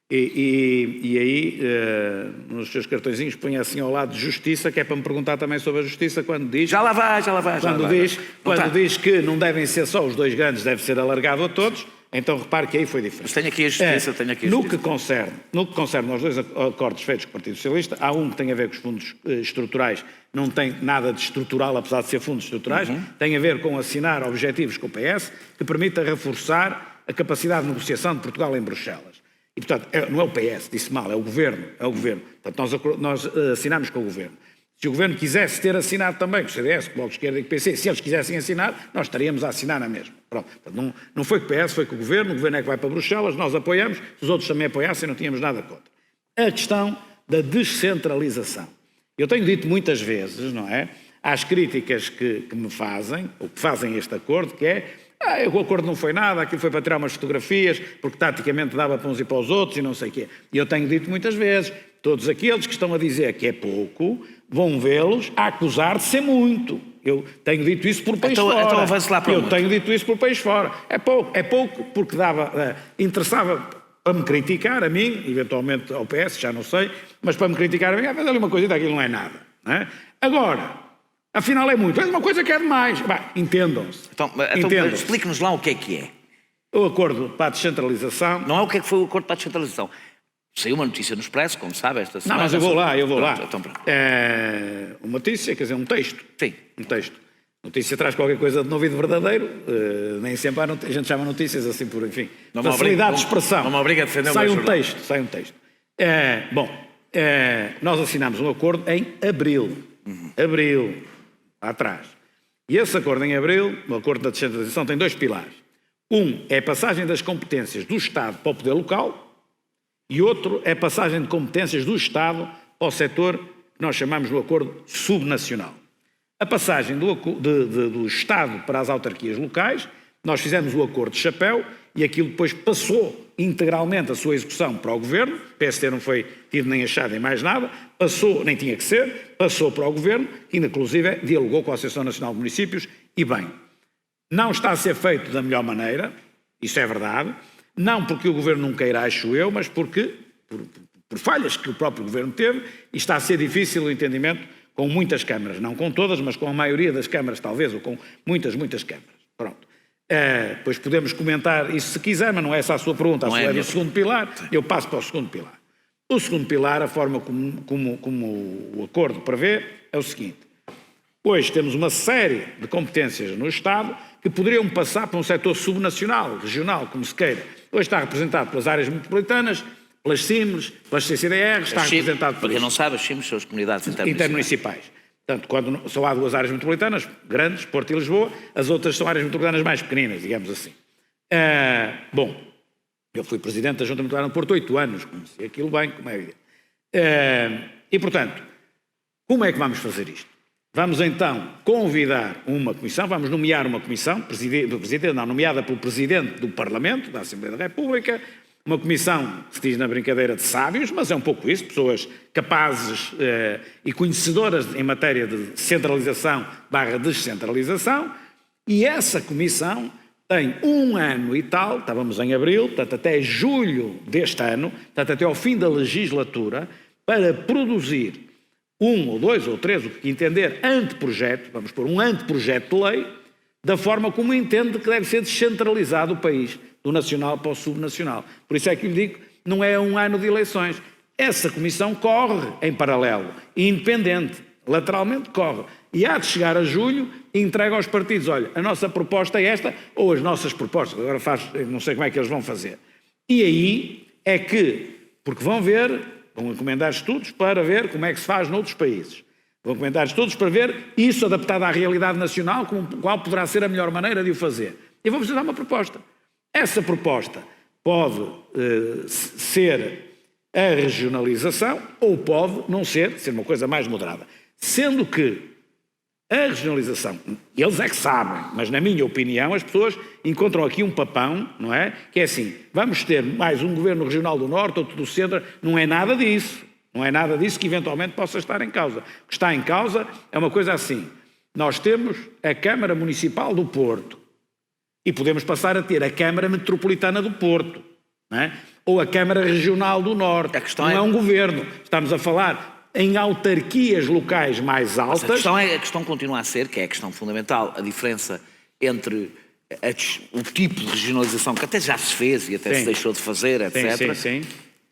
E aí, nos seus cartõezinhos, põe assim ao lado de justiça, que é para me perguntar também sobre a justiça, quando diz... Já lá vai. Quando diz que não devem ser só os dois grandes, deve ser alargado a todos... Então repare que aí foi diferente. Mas tenho aqui a justiça, No que concerne aos dois acordos feitos com o Partido Socialista, há um que tem a ver com os fundos estruturais, não tem nada de estrutural, apesar de ser fundos estruturais, tem a ver com assinar objetivos com o PS, que permita reforçar a capacidade de negociação de Portugal em Bruxelas. E, portanto, não é o PS, disse mal, é o Governo. Portanto, nós assinamos com o Governo. Se o Governo quisesse ter assinado também, com o CDS, com o Bloco de Esquerda e com o PC, se eles quisessem assinar, nós estaríamos a assinar na mesma. Pronto. Não foi com o PS, foi com o Governo é que vai para Bruxelas, nós apoiamos, se os outros também apoiassem, não tínhamos nada contra. A questão da descentralização. Eu tenho dito muitas vezes, não é, às críticas que me fazem, ou que fazem este acordo, que é o acordo não foi nada, aquilo foi para tirar umas fotografias, porque taticamente dava para uns e para os outros e não sei o quê. E eu tenho dito muitas vezes, todos aqueles que estão a dizer que é pouco, vão vê-los a acusar de ser muito. Eu tenho dito isso por país fora. Então avance lá para eu tenho dito isso por país fora. É pouco porque interessava para me criticar a mim, eventualmente ao PS, já não sei, mas para me criticar a mim, fazer ali uma coisita, aquilo não é nada. Não é? Agora, afinal é muito. É uma coisa que é demais. Entendam-se. Então explique-nos lá o que é. O acordo para a descentralização... Não é o que foi o acordo para a descentralização. Saiu uma notícia no Expresso, como sabe, esta semana. Não, mas eu vou lá. Então, pronto. Uma notícia, quer dizer, um texto. Sim. Um texto. A notícia traz qualquer coisa de novo e de verdadeiro. Nem sempre a gente chama notícias assim por, enfim, facilidade de expressão. Não me obriga a defender o sai um texto. Nós assinámos um acordo em abril. Abril, lá atrás. E esse acordo em abril, o acordo da descentralização, tem 2 pilares. Um é a passagem das competências do Estado para o poder local e outro é a passagem de competências do Estado para o setor que nós chamamos no acordo subnacional. A passagem do Estado para as autarquias locais, nós fizemos o acordo de chapéu e aquilo depois passou integralmente a sua execução para o Governo, o PSD não foi tido nem achado em mais nada, passou, nem tinha que ser, passou para o Governo, que inclusive dialogou com a Associação Nacional de Municípios e bem. Não está a ser feito da melhor maneira, isso é verdade, não porque o Governo não queira, acho eu, mas porque, por falhas que o próprio Governo teve, e está a ser difícil o entendimento com muitas câmaras, não com todas, mas com a maioria das câmaras talvez, ou com muitas câmaras. Pronto. Depois podemos comentar isso se quiser, mas não é essa a sua pergunta, a sua é do segundo pilar, eu passo para o segundo pilar. O segundo pilar, a forma como o acordo prevê, é o seguinte. Hoje temos uma série de competências no Estado que poderiam passar para um setor subnacional, regional, como se queira. Hoje está representado pelas áreas metropolitanas, pelas CIMs, pelas CCDRs, está representado por Para quem não sabe, as CIMs são as comunidades intermunicipais. Portanto, quando só há 2 áreas metropolitanas, grandes, Porto e Lisboa, as outras são áreas metropolitanas mais pequeninas, digamos assim. Eu fui presidente da Junta Metropolitana de Porto 8 anos, conheci aquilo bem, como é evidente. E, portanto, como é que vamos fazer isto? Vamos então convidar uma comissão, vamos nomear uma comissão, nomeada pelo Presidente do Parlamento, da Assembleia da República, uma comissão que se diz na brincadeira de sábios, mas é um pouco isso, pessoas capazes e conhecedoras em matéria de centralização/descentralização, e essa comissão tem 1 ano e tal, estávamos em abril, portanto até julho deste ano, portanto até ao fim da legislatura, para produzir 1 ou 2 ou 3, o que entender, anteprojeto, vamos pôr um anteprojeto de lei, da forma como entende que deve ser descentralizado o país, do nacional para o subnacional. Por isso é que lhe digo, não é 1 ano de eleições. Essa comissão corre em paralelo, independente, lateralmente corre. E há de chegar a julho e entrega aos partidos, olha, a nossa proposta é esta, ou as nossas propostas, agora não sei como é que eles vão fazer. E aí é que, porque vão encomendar estudos para ver como é que se faz noutros países. Vão encomendar estudos para ver isso adaptado à realidade nacional, qual poderá ser a melhor maneira de o fazer. E vou precisar de uma proposta. Essa proposta pode ser a regionalização ou pode não ser uma coisa mais moderada. Sendo que a regionalização, eles é que sabem, mas na minha opinião as pessoas encontram aqui um papão, não é? Que é assim, vamos ter mais um governo regional do Norte, outro do Centro, não é nada disso. Não é nada disso que eventualmente possa estar em causa. O que está em causa é uma coisa assim, nós temos a Câmara Municipal do Porto e podemos passar a ter a Câmara Metropolitana do Porto, não é? Ou a Câmara Regional do Norte. Não é um governo, estamos a falar em autarquias locais mais altas. A questão continua a ser, que é a questão fundamental, a diferença entre o tipo de regionalização que até já se fez e até se deixou de fazer, etc. Sim.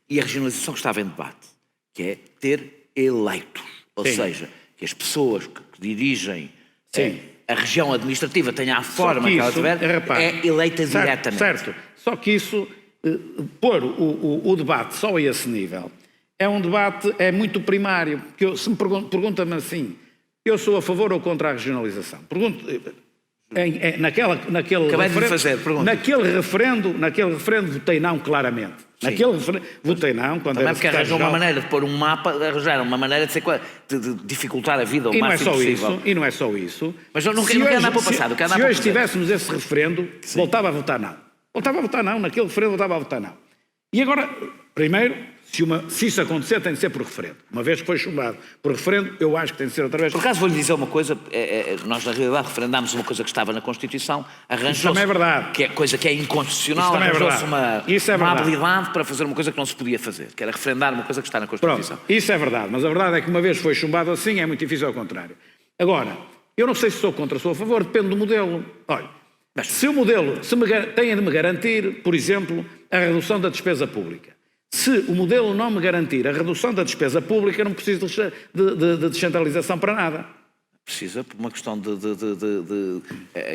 E a regionalização que estava em debate, que é ter eleitos. Ou seja, que as pessoas que dirigem a região administrativa tenha a forma que ela tiver, é eleita diretamente. Certo. Só que isso, pôr o debate só a esse nível, é um debate, é muito primário. Porque se me pergunta-me assim, eu sou a favor ou contra a regionalização? Naquele referendo votei não claramente. Sim. Naquele referendo votei não. Também porque arranjou uma maneira de pôr um mapa, arranjaram uma maneira de dificultar a vida ao máximo possível. E não é só isso. Mas eu não quero andar para o passado. Se hoje tivéssemos esse referendo, voltava a votar não. Voltava a votar não. Naquele referendo voltava a votar não. E agora, primeiro, se isso acontecer, tem de ser por referendo. Uma vez que foi chumbado por referendo, eu acho que tem de ser outra vez. Por acaso vou-lhe dizer uma coisa, nós na realidade referendámos uma coisa que estava na Constituição, arranjou-se, é verdade. Coisa que é inconstitucional, arranjou-se uma habilidade para fazer uma coisa que não se podia fazer, que era referendar uma coisa que está na Constituição. Pronto, isso é verdade, mas a verdade é que uma vez foi chumbado assim, é muito difícil ao contrário. Agora, eu não sei se sou contra ou sou a favor, depende do modelo. Olha, mas se o modelo tem de me garantir, por exemplo, a redução da despesa pública. Se o modelo não me garantir a redução da despesa pública, não preciso de descentralização para nada. Precisa por uma questão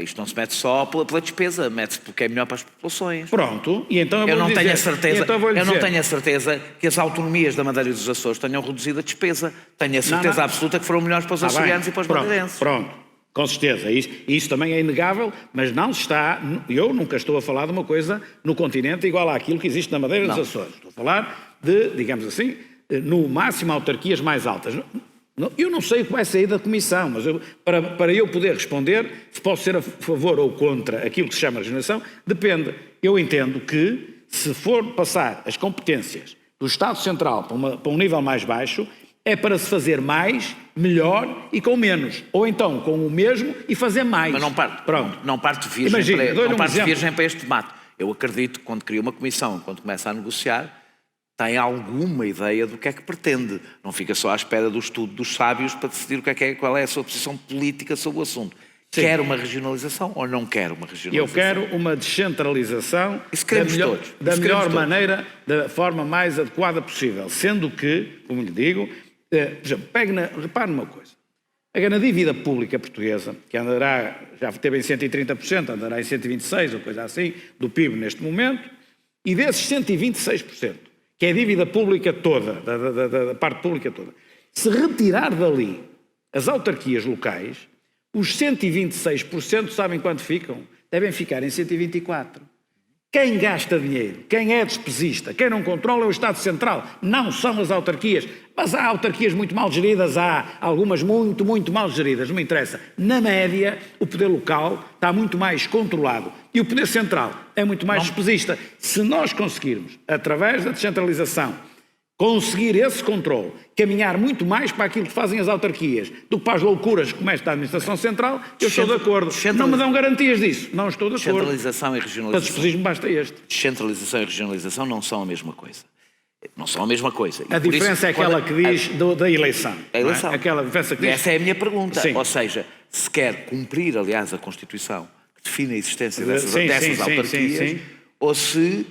isto não se mete só pela despesa, mete-se porque é melhor para as populações. Pronto, e então eu não tenho a certeza que as autonomias da Madeira e dos Açores tenham reduzido a despesa. Tenho a certeza absoluta que foram melhores para os açorianos e para os madeirenses. Pronto. Com certeza, isso também é inegável, mas não está, eu nunca estou a falar de uma coisa no continente igual àquilo que existe na Madeira e dos Açores. Estou a falar de, digamos assim, no máximo autarquias mais altas. Eu não sei o que vai sair da Comissão, mas para eu poder responder, se posso ser a favor ou contra aquilo que se chama regionalização, depende. Eu entendo que, se for passar as competências do Estado Central para um nível mais baixo, é para se fazer mais, melhor e com menos. Ou então com o mesmo e fazer mais. Mas não parte virgem para este debate. Eu acredito que quando cria uma comissão, quando começa a negociar, tem alguma ideia do que é que pretende. Não fica só à espera do estudo dos sábios para decidir qual é a sua posição política sobre o assunto. Sim. Quer uma regionalização ou não quer uma regionalização? Eu quero uma descentralização da melhor maneira, da forma mais adequada possível. Sendo que, como lhe digo, por exemplo, repare numa coisa. Na dívida pública portuguesa, que andará, já teve em 130%, andará em 126% ou coisa assim, do PIB neste momento, e desses 126%, que é a dívida pública toda, da parte pública toda, se retirar dali as autarquias locais, os 126% sabem quanto ficam? Devem ficar em 124%. Quem gasta dinheiro, quem é despesista, quem não controla é o Estado Central, não são as autarquias. Mas há autarquias muito mal geridas, há algumas muito, muito mal geridas, não me interessa. Na média, o poder local está muito mais controlado e o poder central é muito mais despesista. Se nós conseguirmos, através da descentralização, conseguir esse controle, caminhar muito mais para aquilo que fazem as autarquias do que para as loucuras que começa da administração central, eu estou de acordo. Não me dão garantias disso, não estou de acordo. Descentralização e regionalização. Para despesismo basta este. Descentralização e regionalização não são a mesma coisa. Não são a mesma coisa. A diferença é aquela que diz da eleição. A eleição. Aquela diferença que diz... Essa é a minha pergunta. Sim. Ou seja, se quer cumprir, aliás, a Constituição que define a existência dessas autarquias, ou se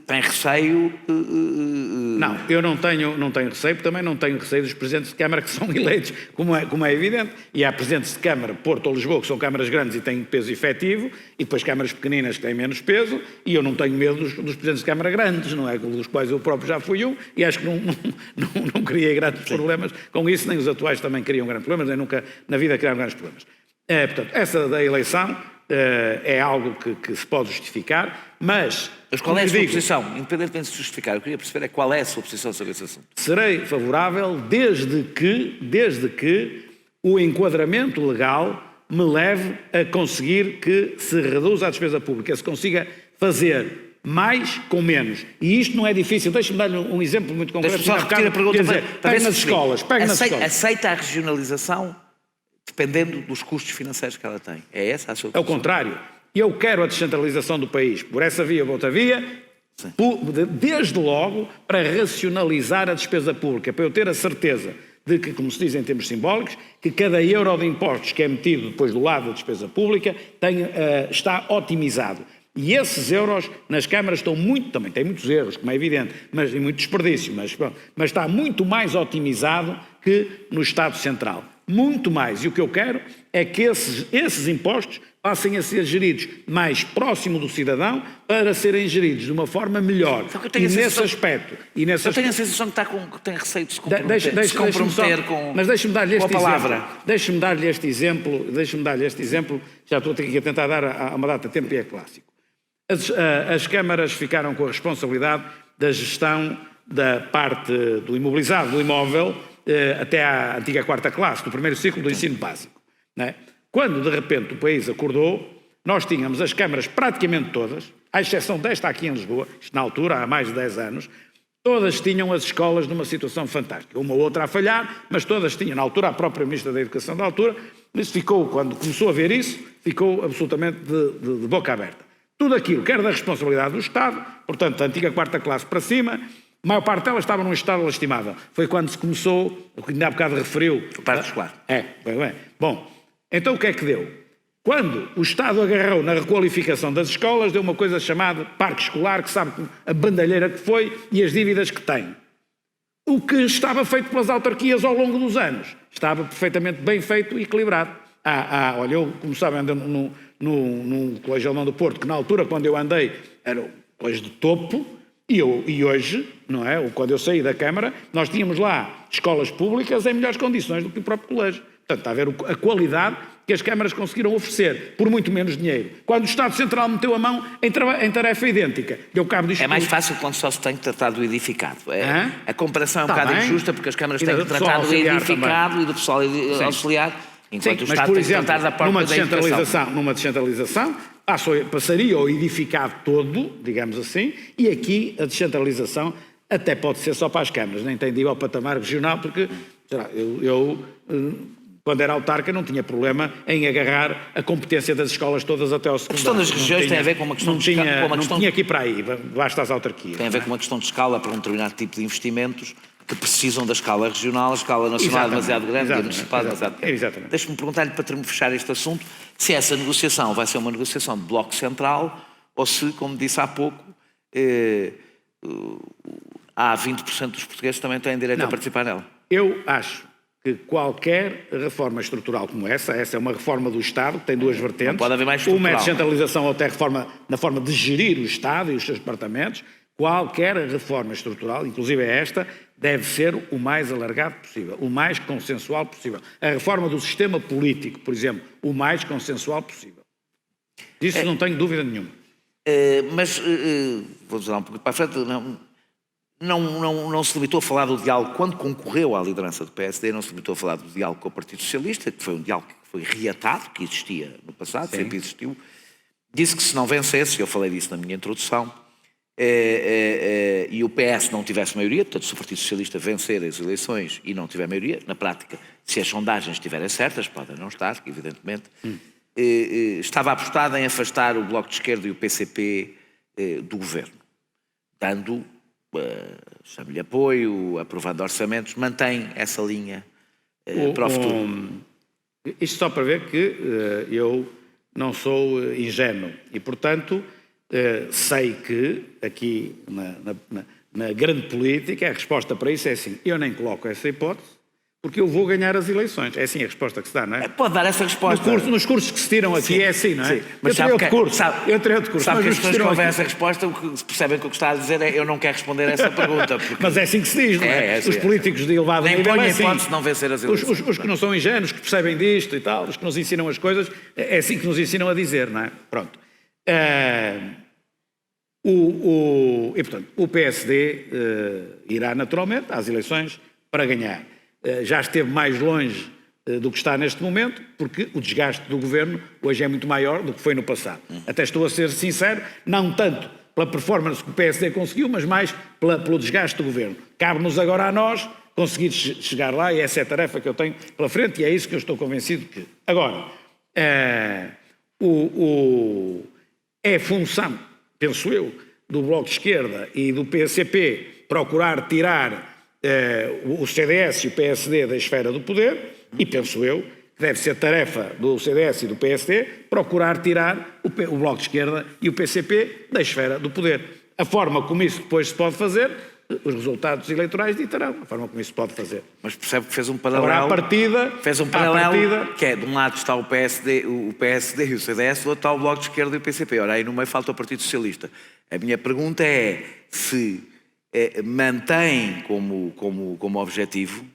tem receio... Não, eu não tenho receio, porque também não tenho receio dos presidentes de Câmara que são eleitos, como é evidente, e há presidentes de Câmara, Porto ou Lisboa, que são câmaras grandes e têm peso efetivo, e depois câmaras pequeninas que têm menos peso, e eu não tenho medo dos presidentes de Câmara grandes, não é? Dos quais eu próprio já fui um, e acho que não criei grandes problemas com isso, nem os atuais também criam grandes problemas, nem nunca na vida criaram grandes problemas. Portanto, essa da eleição é algo que se pode justificar, mas qual é a sua posição? Independentemente de se justificar, eu queria perceber qual é a sua posição sobre esse assunto. Serei favorável desde que o enquadramento legal me leve a conseguir que se reduza a despesa pública, se consiga fazer mais com menos. E isto não é difícil. Deixe-me dar-lhe um exemplo muito concreto. Deixe-me só repetir a pergunta. Pega nas escolas. Aceita a regionalização dependendo dos custos financeiros que ela tem? É essa a sua posição? É o contrário. Eu quero a descentralização do país por essa via ou por outra via, desde logo para racionalizar a despesa pública, para eu ter a certeza de que, como se diz em termos simbólicos, que cada euro de impostos que é metido depois do lado da despesa pública está otimizado. E esses euros nas câmaras também tem muitos erros, como é evidente, e muito desperdício, mas está muito mais otimizado que no Estado Central. Muito mais. E o que eu quero é que esses impostos passem a ser geridos mais próximo do cidadão para serem geridos de uma forma melhor. E nesse aspecto... Eu tenho a sensação que tem receio de se comprometer com Mas deixe-me dar-lhe este a palavra. exemplo. Deixe-me dar-lhe este exemplo. Já estou aqui a tentar dar a uma data de tempo e é clássico. As câmaras ficaram com a responsabilidade da gestão da parte do imobilizado, do imóvel, até à antiga 4ª classe, do primeiro ciclo do ensino básico. Não é? Quando, de repente, o país acordou, nós tínhamos as câmaras praticamente todas, à exceção desta aqui em Lisboa, isto na altura, há mais de 10 anos, todas tinham as escolas numa situação fantástica. Uma ou outra a falhar, mas todas tinham. Na altura, a própria Ministra da Educação da altura, isso ficou, quando começou a ver isso, ficou absolutamente de boca aberta. Tudo aquilo que era da responsabilidade do Estado, portanto, da antiga 4ª classe para cima, a maior parte delas estava num estado lastimável. Foi quando se começou, o que ainda há bocado referiu... O parque escolar. Bem. Bom, então o que é que deu? Quando o Estado agarrou na requalificação das escolas, deu uma coisa chamada parque escolar, que sabe a bandalheira que foi e as dívidas que tem. O que estava feito pelas autarquias ao longo dos anos estava perfeitamente bem feito e equilibrado. Olha, eu, como sabem, ando no Colégio Alemão do Porto, que na altura, quando eu andei, era o colégio de topo, e hoje, não é? Quando eu saí da Câmara, nós tínhamos lá escolas públicas em melhores condições do que o próprio colégio. Portanto, está a ver a qualidade que as câmaras conseguiram oferecer, por muito menos dinheiro. Quando o Estado Central meteu a mão em tarefa idêntica, deu cabo disto. É mais fácil quando só se tem que tratar do edificado. A comparação é um bocado injusta, porque as câmaras têm que tratar do edificado também. E do pessoal auxiliar, enquanto o Estado tem que tratar da porta da educação. Numa descentralização, passaria o edificado todo, digamos assim, e aqui a descentralização até pode ser só para as câmaras, nem tem de ir ao patamar regional, porque eu quando era autarca, não tinha problema em agarrar a competência das escolas todas até ao secundário. A questão das regiões tem a ver com uma questão de escala. Não tinha que ir para aí, basta as autarquias. Tem a ver com uma questão de escala para um determinado tipo de investimentos que precisam da escala regional, a escala nacional é demasiado grande e a municipal é demasiado pequena. Exatamente. Deixe-me perguntar-lhe, para fechar este assunto, se essa negociação vai ser uma negociação de bloco central ou se, como disse há pouco, há 20% dos portugueses que também têm direito a participar nela. Eu acho que qualquer reforma estrutural como essa é uma reforma do Estado, que tem duas vertentes. Não pode haver mais estrutural. Uma é descentralização ou até reforma na forma de gerir o Estado e os seus departamentos. Qualquer reforma estrutural, inclusive esta, deve ser o mais alargado possível, o mais consensual possível. A reforma do sistema político, por exemplo, o mais consensual possível. Disso não tenho dúvida nenhuma. Mas, vou dizer um pouco para a frente, não se limitou a falar do diálogo, quando concorreu à liderança do PSD, não se limitou a falar do diálogo com o Partido Socialista, que foi um diálogo que foi reatado, que existia no passado, sempre existiu. Disse que se não vencesse, eu falei disso na minha introdução, e o PS não tivesse maioria, portanto, se o Partido Socialista vencer as eleições e não tiver maioria, na prática, se as sondagens estiverem certas, podem não estar, evidentemente, estava apostado em afastar o Bloco de Esquerda e o PCP do governo, dando, chame-lhe apoio, aprovando orçamentos, mantém essa linha para o futuro. Isto só para ver que eu não sou ingênuo e, portanto, sei que aqui na grande política a resposta para isso é assim, eu nem coloco essa hipótese porque eu vou ganhar as eleições. É assim a resposta que se dá, não é? Pode dar essa resposta. Nos cursos que se tiram aqui sim, é assim, não é? Sim. Mas eu terei outro curso. Sabe que as pessoas que ouvem essa resposta o que percebem que o que está a dizer é eu não quero responder a essa pergunta. Porque... Mas é assim que se diz, não é? Os políticos de elevado nível nem põem é assim. hipótese de não vencer as eleições. Os que não são ingênuos, que percebem disto e tal, os que nos ensinam as coisas, é assim que nos ensinam a dizer, não é? Pronto. E, portanto, o PSD irá naturalmente às eleições para ganhar. Já esteve mais longe do que está neste momento, porque o desgaste do governo hoje é muito maior do que foi no passado. Até estou a ser sincero, não tanto pela performance que o PSD conseguiu, mas mais pelo desgaste do governo. Cabe-nos agora a nós conseguir chegar lá e essa é a tarefa que eu tenho pela frente e é isso que eu estou convencido que... Agora, é função, penso eu, do Bloco de Esquerda e do PCP procurar tirar o CDS e o PSD da esfera do poder, e penso eu que deve ser tarefa do CDS e do PSD procurar tirar o Bloco de Esquerda e o PCP da esfera do poder. A forma como isso depois se pode fazer os resultados eleitorais ditarão a forma como isso se pode fazer. Mas percebe que fez um paralelo. Agora, à partida... Fez um paralelo que é, de um lado está o PSD e o CDS, do outro está o Bloco de Esquerda e o PCP. Ora, aí no meio falta o Partido Socialista. A minha pergunta é se mantém como objetivo...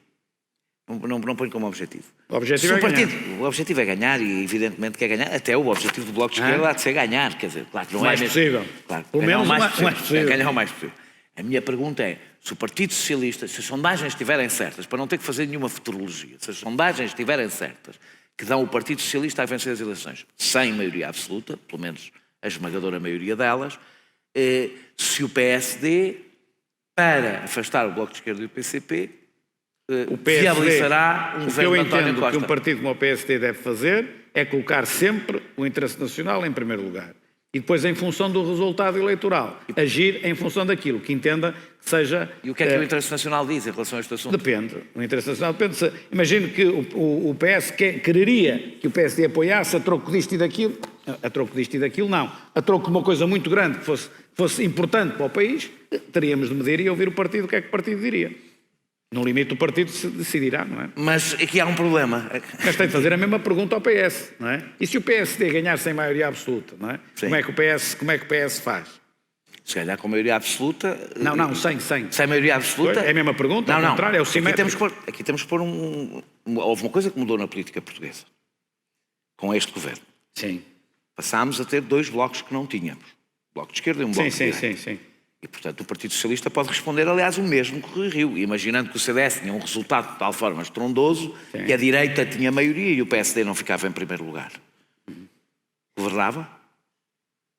Não ponho como objetivo. O objetivo é ganhar. O objetivo é ganhar e evidentemente quer ganhar. Até o objetivo do Bloco de Esquerda há de ser ganhar. Quer dizer, claro que não mais é possível. Claro, pelo menos o mais possível. Ganhar o mais possível. A minha pergunta é, se o Partido Socialista, se as sondagens estiverem certas, para não ter que fazer nenhuma futurologia, se as sondagens estiverem certas, que dão o Partido Socialista a vencer as eleições sem maioria absoluta, pelo menos a esmagadora maioria delas, se o PSD, para afastar o Bloco de Esquerda e o PCP, o PSD, viabilizará um governo de António Costa. O que um partido como o PSD deve fazer é colocar sempre o interesse nacional em primeiro lugar. E depois, em função do resultado eleitoral, agir em função daquilo que entenda que seja... E o que é que o interesse nacional diz em relação a este assunto? Depende. O interesse nacional depende. Imagino que o PS quereria que o PSD apoiasse a troco disto e daquilo. A troco disto e daquilo, não. A troco de uma coisa muito grande que fosse importante para o país, teríamos de medir e ouvir o partido o que é que o partido diria. No limite o partido se decidirá, não é? Mas aqui há um problema. Mas tem de fazer a mesma pergunta ao PS, não é? E se o PSD ganhar sem maioria absoluta, não é? Como é que o PS faz? Se ganhar com maioria absoluta... Não, sem. Sem maioria absoluta? É a mesma pergunta, ao contrário, é o simétrico. Aqui temos que pôr Houve uma coisa que mudou na política portuguesa, com este governo. Sim. Passámos a ter dois blocos que não tínhamos. Um bloco de esquerda e um bloco de direita. Sim. E, portanto, o Partido Socialista pode responder, aliás, o mesmo que o Rui Rio, imaginando que o CDS tinha um resultado de tal forma estrondoso que a direita tinha maioria e o PSD não ficava em primeiro lugar. Governava?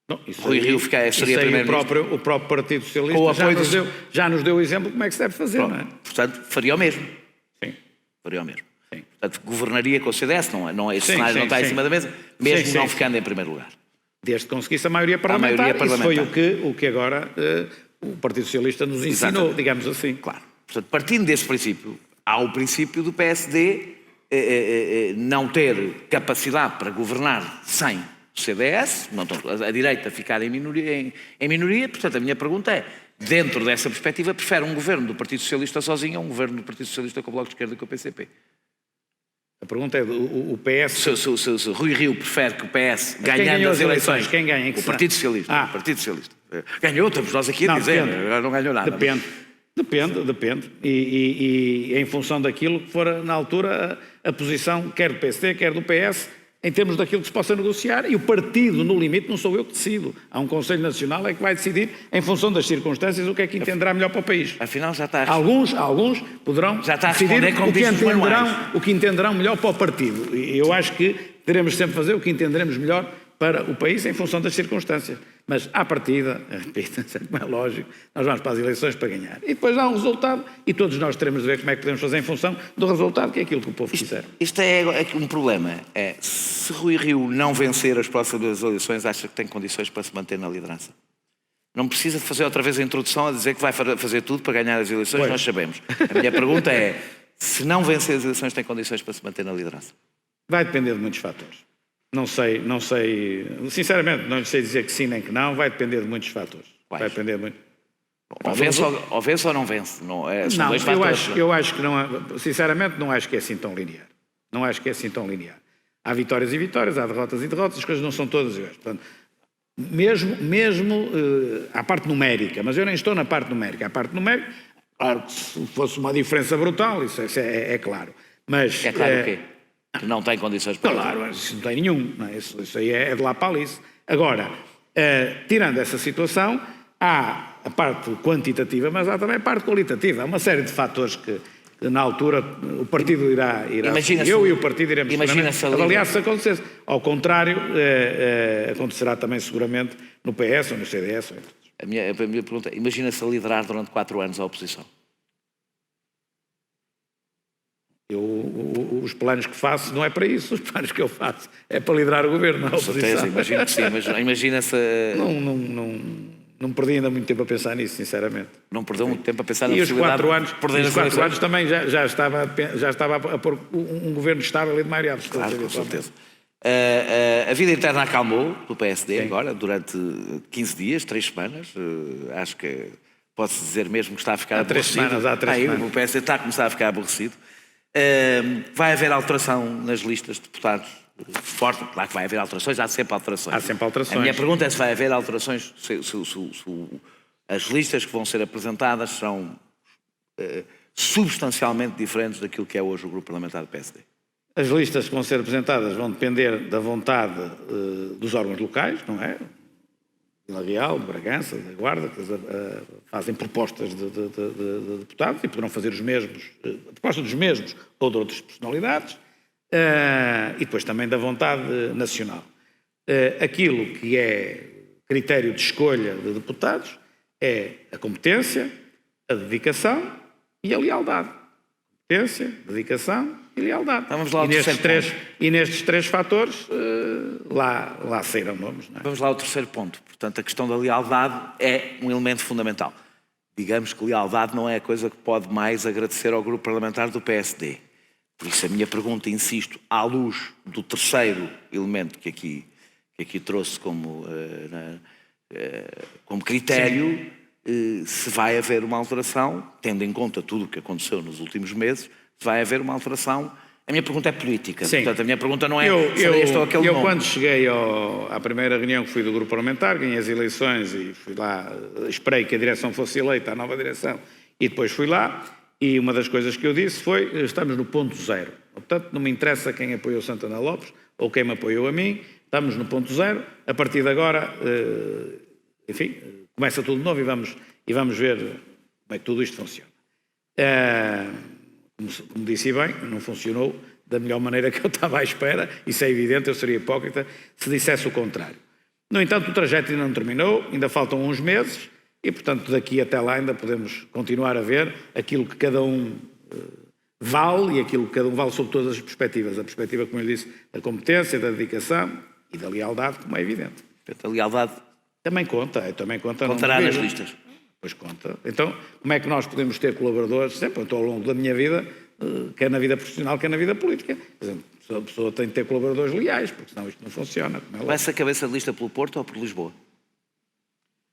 Não, Rui Rio seria primeiro-ministro. O próprio Partido Socialista já nos deu o exemplo de como é que se deve fazer, não é? Portanto, faria o mesmo. Sim. Faria o mesmo. Sim. Portanto, governaria com o CDS, esse cenário não está em cima da mesa, mesmo não ficando em primeiro lugar. Desde que conseguisse a maioria parlamentar. Isso foi o que agora o Partido Socialista nos ensinou, digamos assim. Claro. Portanto, partindo desse princípio, há o princípio do PSD não ter capacidade para governar sem o CDS, a direita ficar em minoria. Portanto, a minha pergunta é, dentro dessa perspectiva, prefere um governo do Partido Socialista sozinho ou um governo do Partido Socialista com o Bloco de Esquerda e com o PCP? A pergunta é, o PS... Se Rui Rio prefere que o PS, ganhando as eleições... Quem ganha? O Partido Socialista. O Partido Socialista. Ganhou, estamos nós aqui a dizer, agora não ganhou nada. Depende. E em função daquilo que for, na altura, a posição quer do PSD, quer do PS, em termos daquilo que se possa negociar, e o partido, no limite, não sou eu que decido. Há um Conselho Nacional que vai decidir, em função das circunstâncias, o que é que entenderá melhor para o país. Afinal, já está... Alguns poderão decidir o que entenderão melhor para o partido. E eu acho que teremos sempre fazer o que entenderemos melhor para o país, em função das circunstâncias. Mas, à partida, repito, como é lógico, nós vamos para as eleições para ganhar. E depois há um resultado e todos nós teremos de ver como é que podemos fazer em função do resultado, que é aquilo que o povo quiser. Isto é um problema. Se Rui Rio não vencer as próximas eleições, acha que tem condições para se manter na liderança? Não precisa de fazer outra vez a introdução a dizer que vai fazer tudo para ganhar as eleições, nós sabemos. A minha pergunta é, se não vencer as eleições, tem condições para se manter na liderança? Vai depender de muitos fatores. Não sei, sinceramente, não sei dizer que sim nem que não, vai depender de muitos fatores. Quais? Vai depender muito. Ou vence ou não vence? Não, dois fatores. Eu acho que não, sinceramente, não acho que é assim tão linear. Não acho que é assim tão linear. Há vitórias e vitórias, há derrotas e derrotas, as coisas não são todas iguais. Portanto, mesmo à parte numérica, mas eu nem estou na parte numérica. A parte numérica, claro que se fosse uma diferença brutal, isso é claro. Mas, é claro o quê? Que não tem condições para... Claro, isso não tem nenhum. Não é? Isso aí é de lá para Alice. Agora, tirando essa situação, há a parte quantitativa, mas há também a parte qualitativa. Há uma série de fatores que na altura o partido irá eu e o partido iremos avaliar se acontecesse. Ao contrário, acontecerá também seguramente no PS ou no CDS. A minha pergunta é, imagina-se a liderar durante 4 anos a oposição. Os planos que faço não é para isso, os planos que eu faço é para liderar o governo, não a oposição. Certeza, imagino que sim, mas imagina-se... Não perdi ainda muito tempo a pensar nisso, sinceramente. Não perdeu muito tempo a pensar na possibilidade de perder 4 anos também já estava a pôr um governo estável e de maioria absoluta. Claro, com certeza. A vida interna acalmou do PSD agora, durante 15 dias, 3 semanas. Acho que pode-se dizer mesmo que está a ficar Há 3 aborrecido. semanas, há 3 semanas. O PSD está a começar a ficar aborrecido. Vai haver alteração nas listas de deputados? Forte, claro que vai haver alterações, há sempre alterações. Há sempre alterações. A minha pergunta é se vai haver alterações, se as listas que vão ser apresentadas são substancialmente diferentes daquilo que é hoje o grupo parlamentar do PSD. As listas que vão ser apresentadas vão depender da vontade dos órgãos locais, não é? Vila Real, de Bragança, da Guarda, que fazem propostas de deputados e poderão fazer os mesmos, propostas dos mesmos ou de outras personalidades, e depois também da vontade nacional. Aquilo que é critério de escolha de deputados é a competência, a dedicação e a lealdade. Competência, dedicação e lealdade. Então vamos lá ao e nestes três fatores, lá saíram nomes. Não é? Vamos lá ao terceiro ponto. Portanto, a questão da lealdade é um elemento fundamental. Digamos que lealdade não é a coisa que pode mais agradecer ao grupo parlamentar do PSD. Por isso a minha pergunta, insisto, à luz do terceiro elemento que aqui trouxe como critério, se vai haver uma alteração, tendo em conta tudo o que aconteceu nos últimos meses, se vai haver uma alteração. A minha pergunta é política. Sim. Portanto, a minha pergunta não é sobre este ou aquele nome. Eu quando cheguei à primeira reunião que fui do grupo parlamentar, ganhei as eleições e fui lá, esperei que a direção fosse eleita, a nova direção, e depois fui lá, e uma das coisas que eu disse foi, estamos no ponto zero. Portanto, não me interessa quem apoiou Santana Lopes ou quem me apoiou a mim, estamos no ponto zero, a partir de agora, enfim, começa tudo de novo e vamos ver como é que tudo isto funciona. Como disse bem, não funcionou da melhor maneira que eu estava à espera, isso é evidente, eu seria hipócrita se dissesse o contrário. No entanto, o trajeto ainda não terminou, ainda faltam uns meses e, portanto, daqui até lá ainda podemos continuar a ver aquilo que cada um vale e aquilo que cada um vale sob todas as perspectivas. A perspectiva, como eu disse, da competência, da dedicação e da lealdade, como é evidente. Portanto, a lealdade também conta. contará nas listas. Pois conta. Então, como é que nós podemos ter colaboradores, sempre, ao longo da minha vida, quer na vida profissional, quer na vida política? Por exemplo, a pessoa tem de ter colaboradores leais, porque senão isto não funciona. Vai-se a cabeça de lista pelo Porto ou por Lisboa?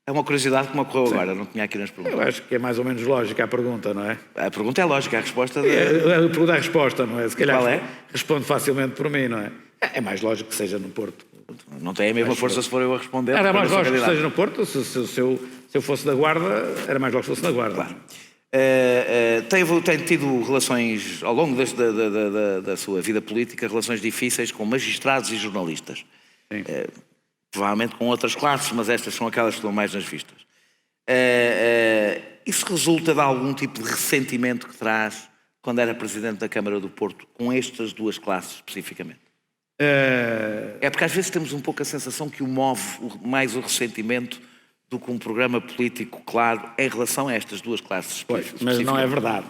É uma curiosidade que me ocorreu agora, não tinha aqui nas perguntas. Eu acho que é mais ou menos lógica a pergunta, não é? A pergunta é lógica, a resposta... A pergunta é a resposta, não é? Se calhar Qual é? responde facilmente por mim, não é? É mais lógico que seja no Porto. Não tem a mesma força se for eu a responder. Era mais lógico que seja no Porto, se eu fosse da Guarda, era mais lógico que fosse na Guarda. Claro. Tem tido relações, ao longo da sua vida política, relações difíceis com magistrados e jornalistas. Sim. Provavelmente com outras classes, mas estas são aquelas que estão mais nas vistas. Isso resulta de algum tipo de ressentimento que traz quando era Presidente da Câmara do Porto com estas duas classes especificamente? É porque às vezes temos um pouco a sensação que o move mais o ressentimento do que um programa político claro em relação a estas duas classes. Pois, mas não é verdade.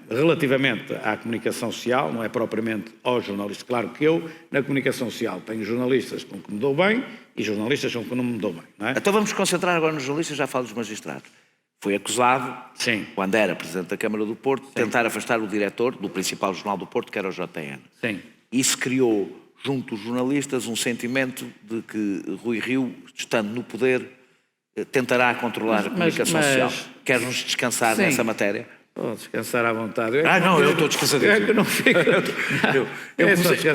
Relativamente à comunicação social, não é propriamente aos jornalistas. Claro que eu, na comunicação social, tenho jornalistas com que me dou bem e jornalistas com que não me dou bem. Não é? Então vamos concentrar agora nos jornalistas, já falo dos magistrados. Foi acusado, Sim. quando era Presidente da Câmara do Porto, de tentar afastar o diretor do principal jornal do Porto, que era o JN. Sim. Isso criou, junto dos jornalistas, um sentimento de que Rui Rio, estando no poder, tentará controlar a comunicação social. Quer-nos descansar nessa matéria? Vou descansar à vontade. Eu estou descansadíssimo. É que não fico...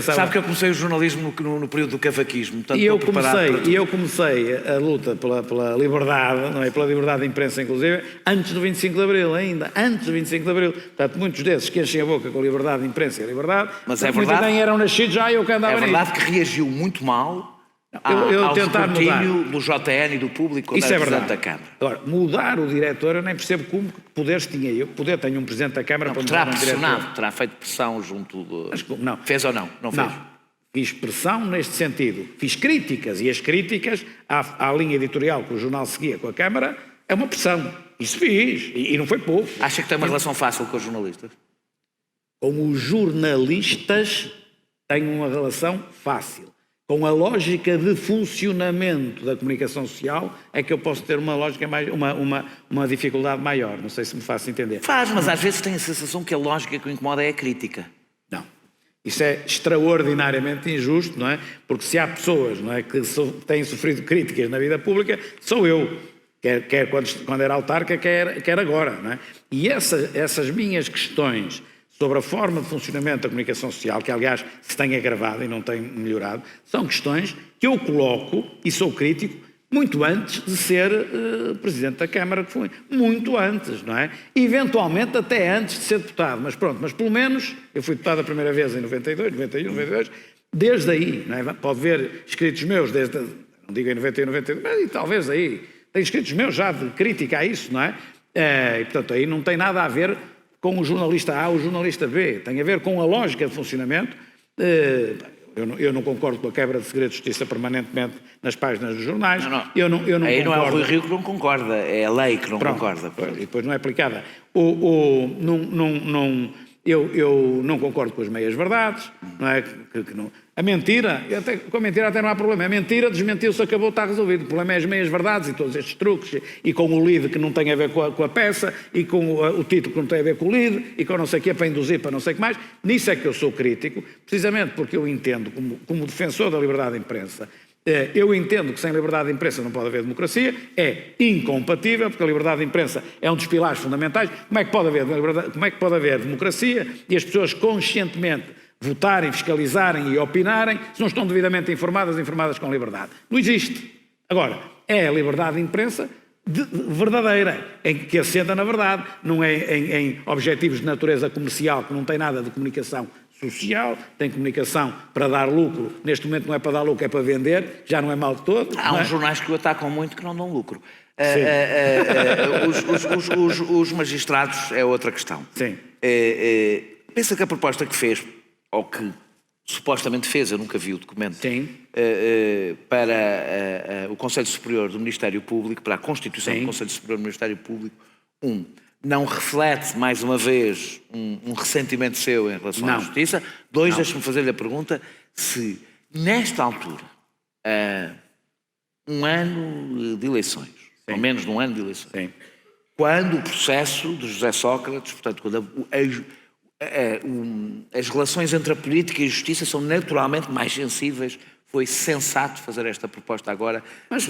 Sabe que eu comecei o jornalismo no período do cavaquismo. Portanto, E eu comecei a luta pela liberdade, não é? Pela liberdade de imprensa, inclusive, antes do 25 de Abril, ainda. Antes do 25 de Abril. Portanto, muitos desses que enchem a boca com a liberdade de imprensa e a liberdade, mas é verdade, nem eram nascidos já e eu que andava nisso. É verdade que reagiu muito mal ao escrutínio do JN e do público quando isso era é Presidente verdade. da Câmara. Agora, mudar o diretor, eu nem percebo como poderes tinha eu. Poder tenho um Presidente da Câmara para mudar um diretor. Terá feito pressão junto do... Mas, não. Fez ou não? Não fez? Não. Fiz pressão neste sentido. Fiz críticas e as críticas à linha editorial que o jornal seguia com a Câmara é uma pressão. Isso fiz. E não foi pouco. Acha que tem uma relação fácil com os jornalistas? Com os jornalistas tenho uma relação fácil. Com a lógica de funcionamento da comunicação social é que eu posso ter uma lógica uma dificuldade maior. Não sei se me faço entender. Faz, mas às vezes tenho a sensação que a lógica que o incomoda é a crítica. Não. Isso é extraordinariamente injusto, não é? Porque se há pessoas, não é, que têm sofrido críticas na vida pública, sou eu. quer quando era autarca, quer agora. Não é? E essas minhas questões sobre a forma de funcionamento da comunicação social, que aliás se tem agravado e não tem melhorado, são questões que eu coloco, e sou crítico, muito antes de ser Presidente da Câmara, que fui. Muito antes, não é? Eventualmente até antes de ser deputado. Mas pronto, mas pelo menos, eu fui deputado a primeira vez em 92, 91, 92, desde aí, não é? Pode ver escritos meus, desde, não digo em 91, 92, mas talvez aí, tem escritos meus já de crítica a isso, não é? E portanto aí não tem nada a ver com o jornalista A ou o jornalista B, tem a ver com a lógica de funcionamento. Eu não concordo com a quebra de segredo de justiça permanentemente nas páginas dos jornais. Não. Eu não Aí concordo. não é o Rui Rio que não concorda, é a lei que não Pronto, concorda. E depois não é aplicada. Eu não concordo com as meias-verdades, não é? A mentira, com a mentira até não há problema. A mentira desmentiu-se, acabou, está resolvido. O problema é as meias-verdades e todos estes truques, e com o lead que não tem a ver com a peça, e com o título que não tem a ver com o lead, e com não sei o que, para induzir, para não sei o que mais. Nisso é que eu sou crítico, precisamente porque eu entendo, como defensor da liberdade de imprensa, eu entendo que sem liberdade de imprensa não pode haver democracia, é incompatível, porque a liberdade de imprensa é um dos pilares fundamentais. Como é que pode haver democracia e as pessoas conscientemente votarem, fiscalizarem e opinarem se não estão devidamente informadas com liberdade? Não existe. Agora, é a liberdade de imprensa verdadeira, em que assenta na verdade, não é em objetivos de natureza comercial, que não tem nada de comunicação social, tem comunicação para dar lucro. Neste momento não é para dar lucro, é para vender, já não é mal de todo. Há uns jornais que o atacam muito que não dão lucro. Os magistrados é outra questão. Sim. Pensa que a proposta que fez, ou que supostamente fez, eu nunca vi o documento, Sim. Para o Conselho Superior do Ministério Público, para a Constituição Sim. do Conselho Superior do Ministério Público, não reflete, mais uma vez, um ressentimento seu em relação à Justiça. Dois, deixe-me fazer-lhe a pergunta, se nesta altura, um ano de eleições, ou menos de um ano de eleições, Sim. quando o processo de José Sócrates, portanto, quando as relações entre a política e a justiça são naturalmente mais sensíveis, foi sensato fazer esta proposta agora, se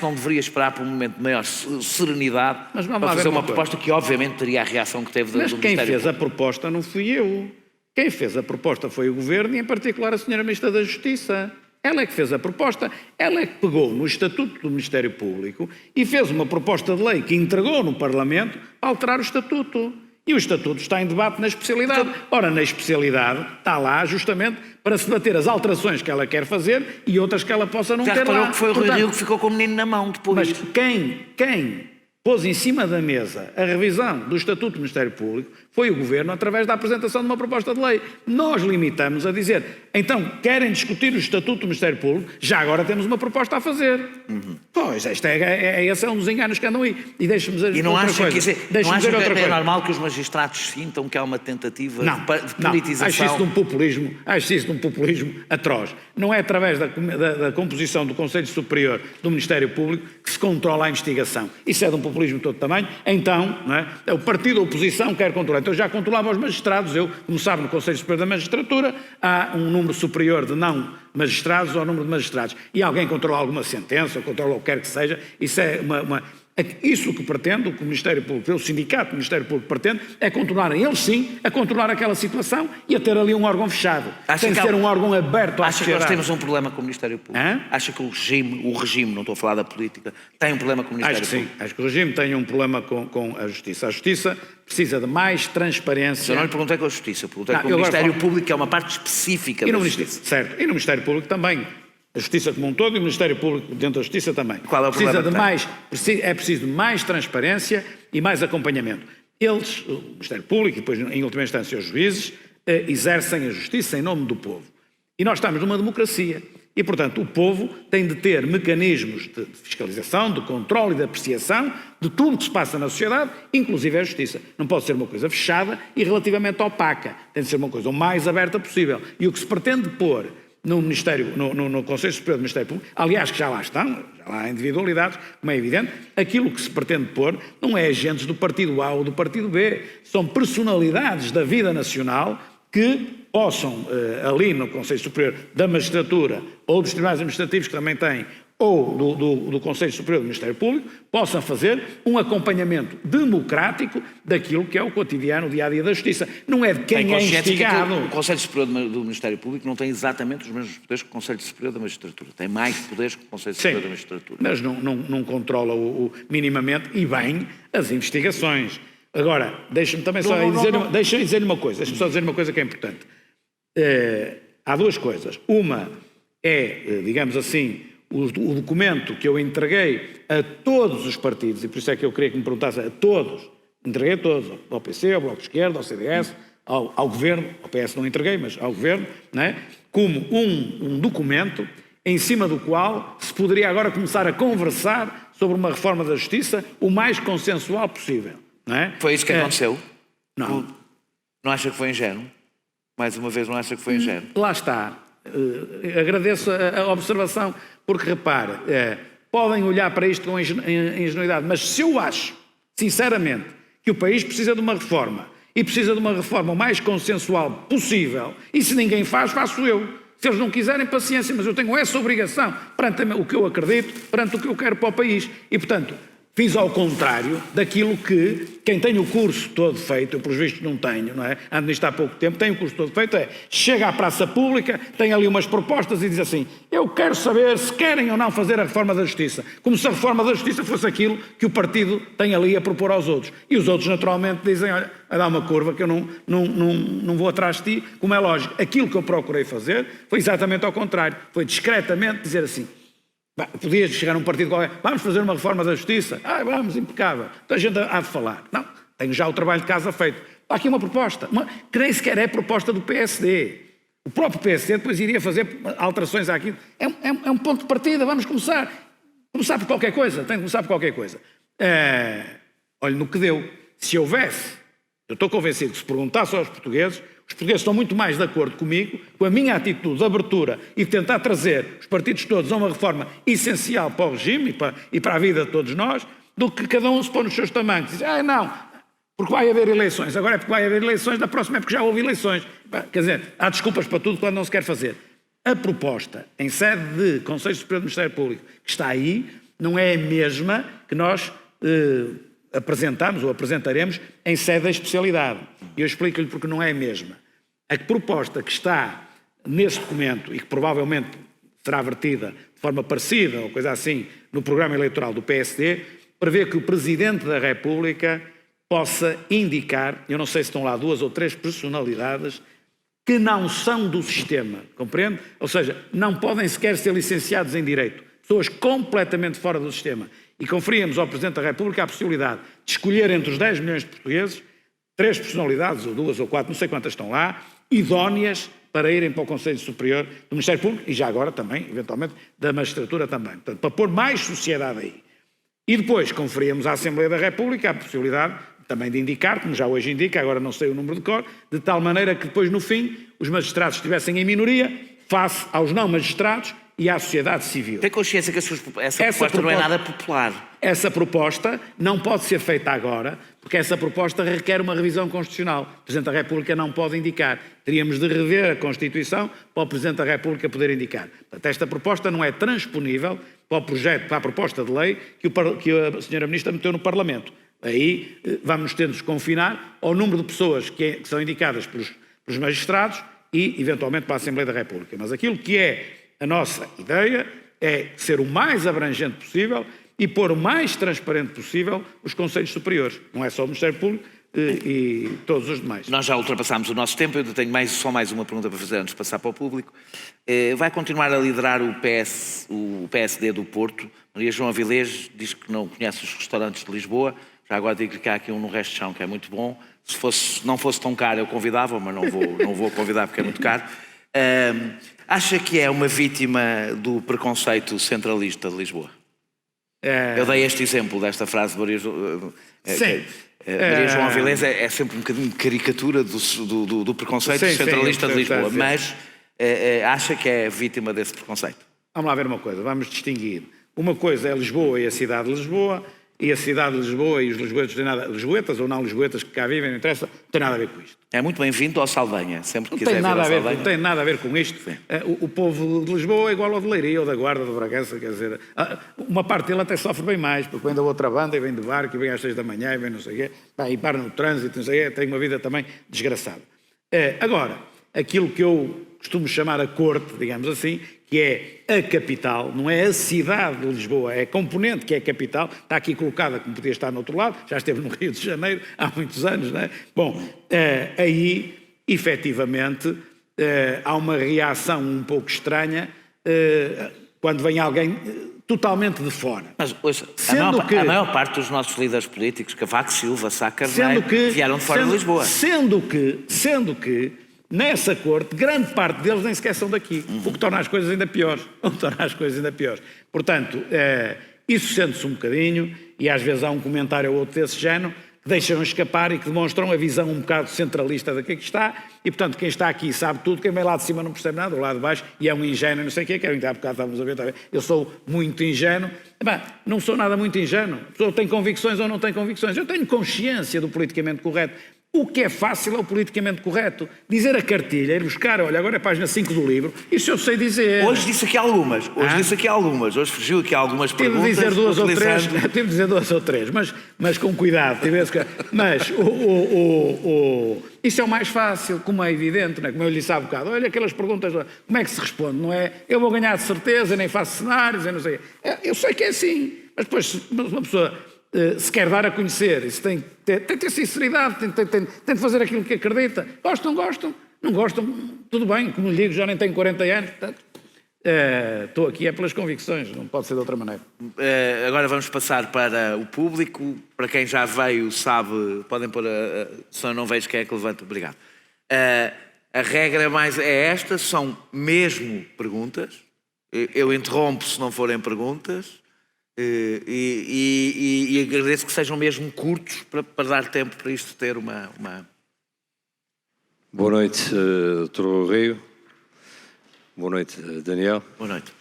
não deveria esperar por um momento de maior serenidade para fazer uma proposta que obviamente teria a reação que teve do Ministério Mas quem fez Público. a proposta não fui eu. Quem fez a proposta foi o Governo e em particular a Sra. Ministra da Justiça. Ela é que fez a proposta, ela é que pegou no Estatuto do Ministério Público e fez uma proposta de lei que entregou no Parlamento para alterar o Estatuto. E o Estatuto está em debate na especialidade. Ora, na especialidade está lá justamente para se bater as alterações que ela quer fazer e outras que ela possa não Já ter reparou lá. que foi o Rui Rio que ficou com o menino na mão depois. Mas quem pôs em cima da mesa a revisão do Estatuto do Ministério Público foi o Governo através da apresentação de uma proposta de lei. Nós limitamos a dizer, então, querem discutir o Estatuto do Ministério Público, já agora temos uma proposta a fazer. Pois, esse é um dos enganos que andam aí. E deixe-me dizer E não outra acha coisa. que Deixe-me dizer outra é coisa. normal que os magistrados sintam que há uma tentativa de Não, politização? acho isso de um populismo atroz. Não é através da composição do Conselho Superior do Ministério Público que se controla a investigação. Isso é de um populismo de todo tamanho. Então, não é? O partido da oposição quer controlar. Então já controlava os magistrados. Como sabe, no Conselho Superior da Magistratura há um número superior de não magistrados ao número de magistrados. E alguém controla alguma sentença, ou controla o que quer que seja. Isso é Isso que pretende, o que o Ministério Público, o sindicato do Ministério Público pretende, é controlarem, eles sim, a controlar aquela situação e a ter ali um órgão fechado. Tem que ser um órgão aberto à sociedade. Acha que nós temos um problema com o Ministério Público? Hã? Acha que o regime, não estou a falar da política, tem um problema com o Ministério Acho que sim. Público? Acho que o regime tem um problema com a Justiça. A Justiça precisa de mais transparência. Eu não lhe perguntei com a Justiça, eu perguntei Não, com o eu agora Ministério falo- Público, que é uma parte específica E da no Justiça. Ministério, certo. E no Ministério Público também. A Justiça como um todo e o Ministério Público dentro da Justiça também. Qual é o problema que tem? É preciso de mais transparência e mais acompanhamento. Eles, o Ministério Público e depois, em última instância, os juízes, exercem a justiça em nome do povo. E nós estamos numa democracia. E, portanto, o povo tem de ter mecanismos de fiscalização, de controle e de apreciação de tudo que se passa na sociedade, inclusive a justiça. Não pode ser uma coisa fechada e relativamente opaca. Tem de ser uma coisa o mais aberta possível. E o que se pretende pôr no Ministério, no Conselho Superior do Ministério Público, aliás, que já lá estão, já lá há individualidades, como é evidente, aquilo que se pretende pôr não é agentes do partido A ou do partido B, são personalidades da vida nacional que possam, ali no Conselho Superior da Magistratura ou dos Tribunais Administrativos, que também têm ou do Conselho Superior do Ministério Público possam fazer um acompanhamento democrático daquilo que é o cotidiano, o dia-a-dia da Justiça. Não é de quem é investigado. O Conselho Superior do Ministério Público não tem exatamente os mesmos poderes que o Conselho Superior da Magistratura. Tem mais poderes que o Conselho Superior da Magistratura. Mas não controla minimamente e bem as investigações. Agora, deixa-me também só dizer uma coisa. Deixa-me só dizer uma coisa que é importante. Há duas coisas. Uma é, digamos assim, o documento que eu entreguei a todos os partidos, e por isso é que eu queria que me perguntasse a todos, entreguei a todos, ao PC, ao Bloco de Esquerda, ao CDS, ao Governo, ao PS não entreguei, mas ao Governo, não é? Como um documento em cima do qual se poderia agora começar a conversar sobre uma reforma da Justiça o mais consensual possível, não é? Foi isso que aconteceu? Não. Não acha que foi ingênuo? Mais uma vez, não acha que foi ingênuo? Lá está. Agradeço a observação, porque repare, podem olhar para isto com ingenuidade, mas se eu acho, sinceramente, que o país precisa de uma reforma e precisa de uma reforma o mais consensual possível, e se ninguém faz, faço eu. Se eles não quiserem, paciência, mas eu tenho essa obrigação perante o que eu acredito, perante o que eu quero para o país. E, portanto, fiz ao contrário daquilo que quem tem o curso todo feito, eu pelos vistos não tenho, não é? Ando nisto há pouco tempo, tem o curso todo feito, chega à praça pública, tem ali umas propostas e diz assim, eu quero saber se querem ou não fazer a reforma da Justiça. Como se a reforma da Justiça fosse aquilo que o partido tem ali a propor aos outros. E os outros naturalmente dizem, olha, a dar uma curva que eu não vou atrás de ti, como é lógico. Aquilo que eu procurei fazer foi exatamente ao contrário, foi discretamente dizer assim, podias chegar a um partido qualquer, vamos fazer uma reforma da Justiça? Vamos, impecável. Então a gente há de falar. Não, tenho já o trabalho de casa feito. Há aqui uma proposta, que nem sequer é proposta do PSD. O próprio PSD depois iria fazer alterações àquilo. É um ponto de partida, vamos começar. Começar por qualquer coisa, tem que começar por qualquer coisa. Olha, no que deu. Se houvesse, eu estou convencido que se perguntasse aos portugueses, os portugueses estão muito mais de acordo comigo, com a minha atitude de abertura e de tentar trazer os partidos todos a uma reforma essencial para o regime e para a vida de todos nós, do que cada um se põe nos seus tamancos. Diz, não, porque vai haver eleições. Agora é porque vai haver eleições, da próxima é porque já houve eleições. Quer dizer, há desculpas para tudo quando não se quer fazer. A proposta, em sede de Conselho Superior do Ministério Público, que está aí, não é a mesma que nós apresentamos ou apresentaremos em sede da especialidade. E eu explico-lhe porque não é a mesma. A proposta que está nesse documento e que provavelmente será vertida de forma parecida ou coisa assim no programa eleitoral do PSD, prevê que o Presidente da República possa indicar, eu não sei se estão lá 2 ou 3 personalidades que não são do sistema, compreende? Ou seja, não podem sequer ser licenciados em Direito. Pessoas completamente fora do sistema. E conferíamos ao Presidente da República a possibilidade de escolher entre os 10 milhões de portugueses 3 personalidades, ou 2 ou 4, não sei quantas estão lá, idóneas para irem para o Conselho Superior do Ministério Público e já agora também, eventualmente, da Magistratura também. Portanto, para pôr mais sociedade aí. E depois conferíamos à Assembleia da República a possibilidade também de indicar, como já hoje indica, agora não sei o número de cor, de tal maneira que depois, no fim, os magistrados estivessem em minoria face aos não magistrados e à sociedade civil. Tem consciência que essa proposta não é nada popular? Essa proposta não pode ser feita agora, porque essa proposta requer uma revisão constitucional. O Presidente da República não pode indicar. Teríamos de rever a Constituição para o Presidente da República poder indicar. Portanto, esta proposta não é transponível para o projeto, para a proposta de lei que a Sra. Ministra meteu no Parlamento. Aí vamos ter de nos confinar ao número de pessoas que são indicadas pelos magistrados e, eventualmente, para a Assembleia da República. Mas aquilo que é a nossa ideia é ser o mais abrangente possível e pôr o mais transparente possível os Conselhos Superiores. Não é só o Ministério Público e todos os demais. Nós já ultrapassámos o nosso tempo, eu tenho só mais uma pergunta para fazer antes de passar para o público. Vai continuar a liderar o PSD do Porto. Maria João Avilés diz que não conhece os restaurantes de Lisboa. Já agora digo-lhe que há aqui um no Resto de Chão que é muito bom. Se não fosse tão caro eu convidava, mas não vou convidar porque é muito caro. Acha que é uma vítima do preconceito centralista de Lisboa? Eu dei este exemplo desta frase de Maria João. Sim. Maria João Avilés é sempre um bocadinho de caricatura do preconceito centralista de Lisboa, mas acha que é vítima desse preconceito? Vamos lá ver uma coisa, vamos distinguir. Uma coisa é Lisboa e a cidade de Lisboa e a cidade de Lisboa e os lisboetas, lisboetas ou não lisboetas que cá vivem, não interessa, não tem nada a ver com isto. É muito bem-vindo ao Saldanha, sempre que Não quiser tem vir nada ao a ver, Saldanha. não tem nada a ver com isto. O povo de Lisboa é igual ao de Leiria ou da Guarda, de Bragança, quer dizer, uma parte dele até sofre bem mais, porque vem da outra banda e vem de barco e vem às 6 da manhã e vem não sei o quê, e para no trânsito, não sei o quê, tem uma vida também desgraçada. Agora, aquilo que eu costumo chamar a corte, digamos assim, que é a capital, não é a cidade de Lisboa, é a componente que é a capital, está aqui colocada como podia estar no outro lado, já esteve no Rio de Janeiro há muitos anos, não é? Bom, aí, efetivamente, há uma reação um pouco estranha quando vem alguém totalmente de fora. Mas ouça, a maior parte dos nossos líderes políticos, Cavaco Silva, Sá Carneiro, vieram de fora de Lisboa. Sendo que nessa corte, grande parte deles nem sequer são daqui, o que torna as coisas ainda piores. Portanto, isso sente-se um bocadinho, e às vezes há um comentário ou outro desse género, que deixam escapar e que demonstram a visão um bocado centralista daquilo que está, e portanto quem está aqui sabe tudo, quem vem lá de cima não percebe nada, do lado de baixo, e é um ingênuo, não sei o quê, que há bocado estávamos a ver, eu sou muito ingênuo. Não sou nada muito ingênuo, a pessoa tem convicções ou não tem convicções, eu tenho consciência do politicamente correto. O que é fácil é o politicamente correto. Dizer a cartilha, ir buscar, olha, agora é a página 5 do livro, isso eu sei dizer. Hoje disse aqui algumas, hoje fugiu aqui algumas perguntas. Tive de dizer duas ou três, mas com cuidado. Mas isso é o mais fácil, como é evidente, não é? Como eu lhe disse há bocado, olha aquelas perguntas, como é que se responde, não é? Eu vou ganhar de certeza, nem faço cenários, eu não sei. Eu sei que é assim, mas depois uma pessoa... se quer dar a conhecer, isso tem que ter sinceridade, tem de fazer aquilo que acredita. Gostam, não gostam, tudo bem, como lhe digo, já nem tenho 40 anos, portanto, estou aqui pelas convicções, não pode ser de outra maneira. Agora vamos passar para o público, para quem já veio sabe, podem pôr, se eu não vejo quem é que levanta, obrigado. A regra mais é esta, são mesmo perguntas, eu interrompo se não forem perguntas, e agradeço que sejam mesmo curtos para dar tempo para isto ter uma... Boa noite, Dr. Rio. Boa noite, Daniel. Boa noite.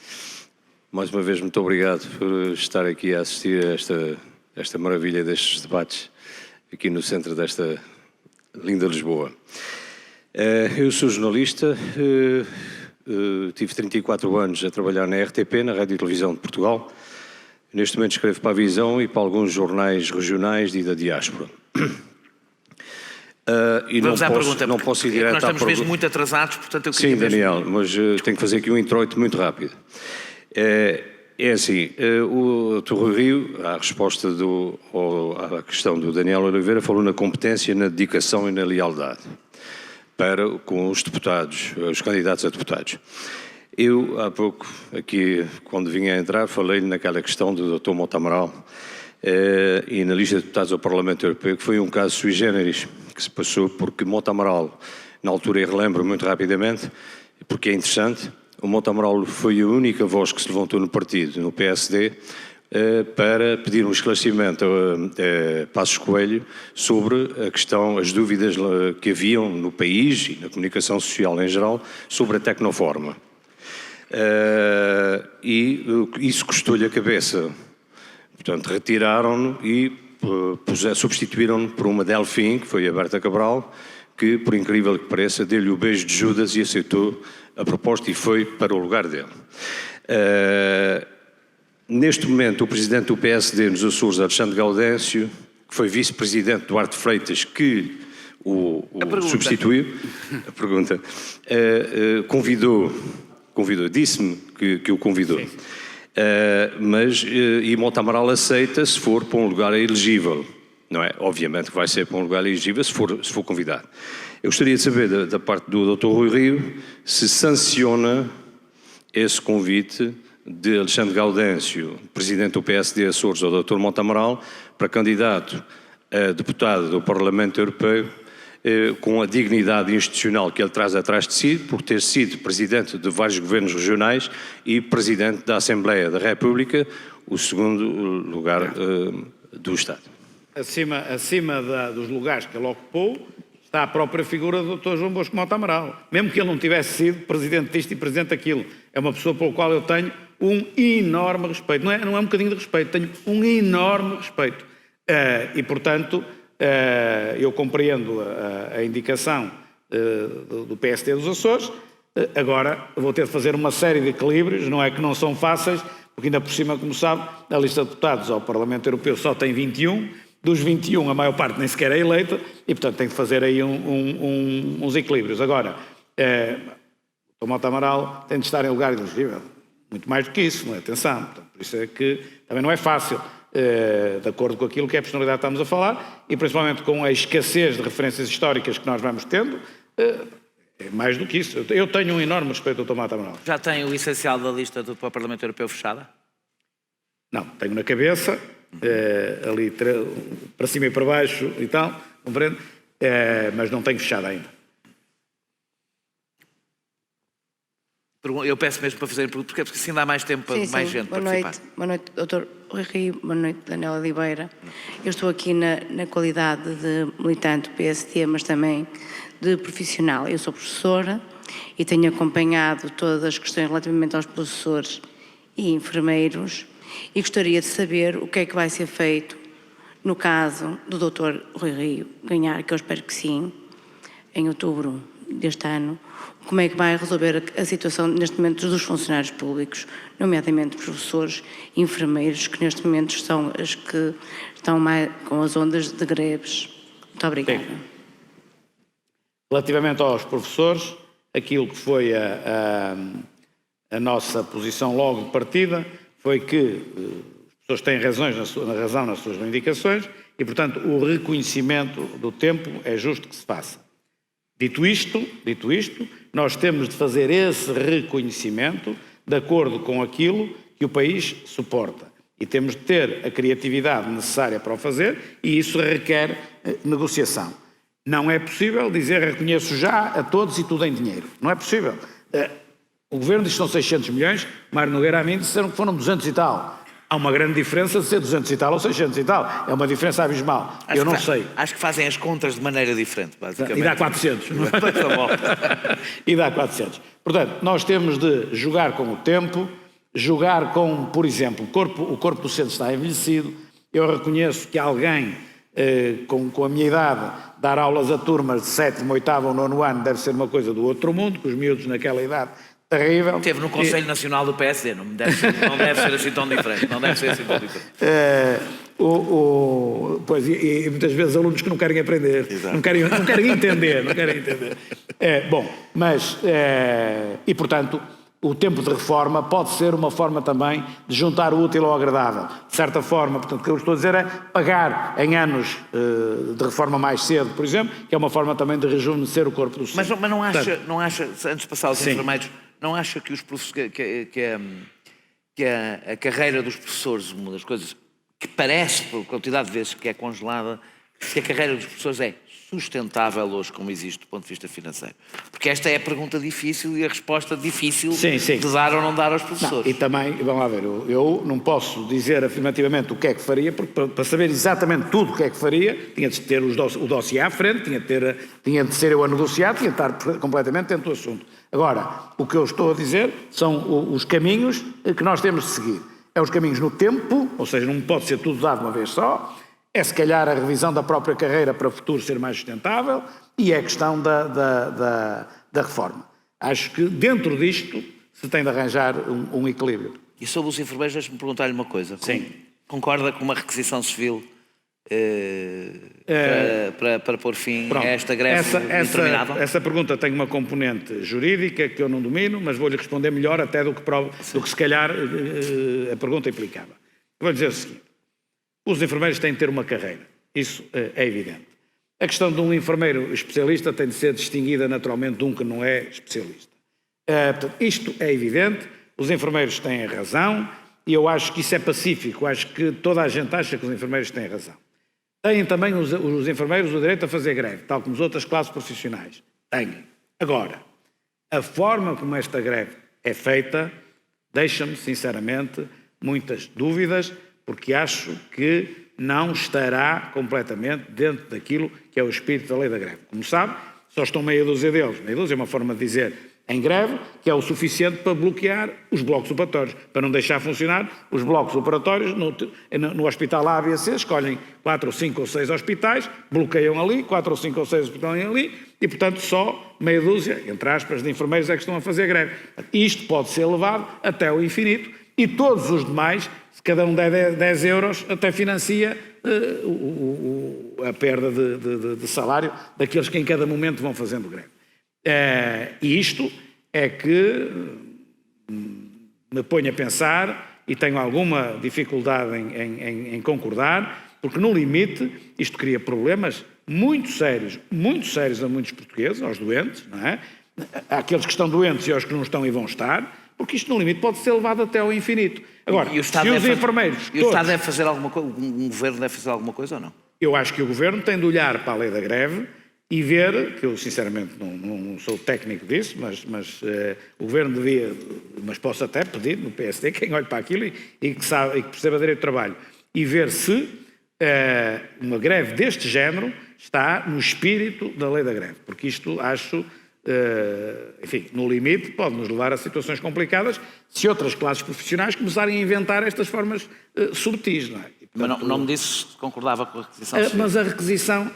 Mais uma vez, muito obrigado por estar aqui a assistir a esta maravilha destes debates aqui no centro desta linda Lisboa. Eu sou jornalista, tive 34 anos a trabalhar na RTP, na Rádio e Televisão de Portugal. Neste momento escrevo para a Visão e para alguns jornais regionais e da diáspora. E vamos à pergunta, não posso ir direto à pergunta. Nós estamos mesmo muito atrasados, portanto eu queria... Sim, Daniel, mas tenho que fazer aqui um introito muito rápido. É assim, o Dr. Rio, à resposta à questão do Daniel Oliveira, falou na competência, na dedicação e na lealdade com os deputados, os candidatos a deputados. Eu, há pouco, aqui, quando vinha a entrar, falei-lhe naquela questão do Dr. Mota Amaral e na lista de deputados ao Parlamento Europeu, que foi um caso sui generis que se passou, porque Mota Amaral, na altura, eu relembro muito rapidamente, porque é interessante, o Mota Amaral foi a única voz que se levantou no partido, no PSD, para pedir um esclarecimento a Passos Coelho sobre a questão, as dúvidas que haviam no país e na comunicação social em geral sobre a Tecnoforma. E isso custou-lhe a cabeça. Portanto, retiraram-no e substituíram-no por uma Delfim, que foi a Berta Cabral, que, por incrível que pareça, deu-lhe o beijo de Judas e aceitou a proposta e foi para o lugar dele. Neste momento, o presidente do PSD nos Açores, Alexandre Gaudêncio, que foi vice-presidente do Duarte Freitas, que o substituiu, a pergunta, convidou, disse-me que o convidou. Sim. E Mota Amaral aceita se for para um lugar elegível, não é? Obviamente que vai ser para um lugar elegível se for convidado. Eu gostaria de saber da parte do Dr. Rui Rio se sanciona esse convite de Alexandre Gaudêncio, presidente do PSD Açores, ao Dr. Mota Amaral, para candidato a deputado do Parlamento Europeu, com a dignidade institucional que ele traz atrás de si, por ter sido presidente de vários governos regionais e presidente da Assembleia da República, o segundo lugar do Estado. Acima dos lugares que ele ocupou está a própria figura do Dr. João Bosco Mota Amaral. Mesmo que ele não tivesse sido presidente disto e presidente daquilo, é uma pessoa pela qual eu tenho um enorme respeito. Não é um bocadinho de respeito, tenho um enorme respeito. E, portanto, eu compreendo a indicação do PSD dos Açores. Agora vou ter de fazer uma série de equilíbrios, não é que não são fáceis, porque ainda por cima, como sabe, a lista de deputados ao Parlamento Europeu só tem 21, dos 21 a maior parte nem sequer é eleita, e portanto tem de fazer aí uns equilíbrios. Agora, o Mota Amaral tem de estar em lugar elegível, muito mais do que isso, não é? Atenção, portanto, por isso é que também não é fácil, de acordo com aquilo que é a personalidade que estamos a falar, e principalmente com a escassez de referências históricas que nós vamos tendo, é mais do que isso. Eu tenho um enorme respeito ao Dr. Mota Amaral. Já tem o essencial da lista para o Parlamento Europeu fechada? Não, tenho na cabeça, ali para cima e para baixo e tal, compreendo, mas não tenho fechado ainda. Eu peço mesmo para fazerem perguntas, porque assim dá mais tempo para mais gente participar. Boa noite, Dr. Rui Rio, boa noite, Daniela Oliveira. Eu estou aqui na qualidade de militante do PSD, mas também de profissional. Eu sou professora e tenho acompanhado todas as questões relativamente aos professores e enfermeiros e gostaria de saber o que é que vai ser feito no caso do Dr. Rui Rio ganhar, que eu espero que sim, em outubro deste ano. Como é que vai resolver a situação neste momento dos funcionários públicos, nomeadamente professores e enfermeiros, que neste momento são as que estão mais com as ondas de greves. Muito obrigada. Sim. Relativamente aos professores, aquilo que foi a nossa posição logo de partida foi que as pessoas têm razão nas suas reivindicações e, portanto, o reconhecimento do tempo é justo que se faça. Dito isto, nós temos de fazer esse reconhecimento de acordo com aquilo que o país suporta. E temos de ter a criatividade necessária para o fazer e isso requer negociação. Não é possível dizer reconheço já a todos e tudo em dinheiro. Não é possível. O Governo diz que são 600 milhões, Mário Nogueira a mim disseram que foram 200 e tal. Há uma grande diferença de ser 200 e tal ou 600 e tal. É uma diferença abismal. Eu não sei. Acho que fazem as contas de maneira diferente, basicamente. E dá 400. Não é? E dá 400. Portanto, nós temos de jogar com o tempo, jogar com, por exemplo, o corpo docente está envelhecido. Eu reconheço que alguém com a minha idade dar aulas a turmas de 7º, 8º ou 9º ano deve ser uma coisa do outro mundo, que os miúdos naquela idade terrível. Esteve no Conselho Nacional do PSD, não deve ser assim tão diferente. Não deve ser assim tão diferente. Pois, e muitas vezes alunos que não querem aprender, não querem entender. E portanto, o tempo de reforma pode ser uma forma também de juntar o útil ao agradável. De certa forma, portanto, o que eu estou a dizer é pagar em anos de reforma mais cedo, por exemplo, que é uma forma também de rejuvenescer o corpo do sistema. Mas não acha, antes de passar aos enfermeiros, não acha que os professores, que a carreira dos professores, uma das coisas que parece, pela quantidade de vezes que é congelada, que a carreira dos professores é sustentável hoje como existe do ponto de vista financeiro? Porque esta é a pergunta difícil e a resposta difícil de dar ou não dar aos professores. Não, e também, vamos lá ver, eu não posso dizer afirmativamente o que é que faria, porque para saber exatamente tudo o que é que faria, tinha de ter o dossiê à frente, tinha de ser eu a negociar, tinha de estar completamente dentro do assunto. Agora, o que eu estou a dizer são os caminhos que nós temos de seguir. É os caminhos no tempo, ou seja, não pode ser tudo dado de uma vez só, é se calhar a revisão da própria carreira para o futuro ser mais sustentável e é a questão da reforma. Acho que dentro disto se tem de arranjar um equilíbrio. E sobre os enfermeiros, deixe-me perguntar-lhe uma coisa. Sim. Concorda com uma requisição civil para pôr fim a esta greve interminável? Essa pergunta tem uma componente jurídica que eu não domino, mas vou-lhe responder melhor até do que se calhar a pergunta implicava. Vou dizer o seguinte. Os enfermeiros têm de ter uma carreira, isso é evidente. A questão de um enfermeiro especialista tem de ser distinguida naturalmente de um que não é especialista. Portanto, isto é evidente, os enfermeiros têm razão e eu acho que isso é pacífico, acho que toda a gente acha que os enfermeiros têm razão. Têm também os enfermeiros o direito a fazer greve, tal como as outras classes profissionais. Têm. Agora, a forma como esta greve é feita deixa-me, sinceramente, muitas dúvidas, porque acho que não estará completamente dentro daquilo que é o espírito da lei da greve. Como sabe, só estão meia dúzia deles. Meia dúzia é uma forma de dizer em greve, que é o suficiente para bloquear os blocos operatórios, para não deixar funcionar os blocos operatórios no hospital A, B, C, escolhem 4 ou 5 ou 6 hospitais, bloqueiam ali, 4 ou 5 ou 6 hospitais ali, e portanto só meia dúzia, entre aspas, de enfermeiros é que estão a fazer greve. Isto pode ser levado até o infinito, e todos os demais, se cada um der 10 euros, até financia a perda de salário daqueles que em cada momento vão fazendo greve. E isto é que me põe a pensar, e tenho alguma dificuldade em concordar, porque no limite isto cria problemas muito sérios a muitos portugueses, aos doentes, não é? Àqueles que estão doentes e aos que não estão e vão estar, porque isto no limite pode ser levado até ao infinito. Agora, se os enfermeiros... E o Estado deve fazer alguma coisa, um governo deve fazer alguma coisa ou não? Eu acho que o governo tem de olhar para a lei da greve e ver, que eu sinceramente não sou técnico disso, mas o governo devia, mas posso até pedir no PSD, quem olhe para aquilo e que sabe, e que perceba direito do trabalho, e ver se uma greve deste género está no espírito da lei da greve, porque isto acho, enfim, no limite pode nos levar a situações complicadas se outras classes profissionais começarem a inventar estas formas subtis, não é? E, portanto, mas não me disse se concordava com a requisição. mas a requisição...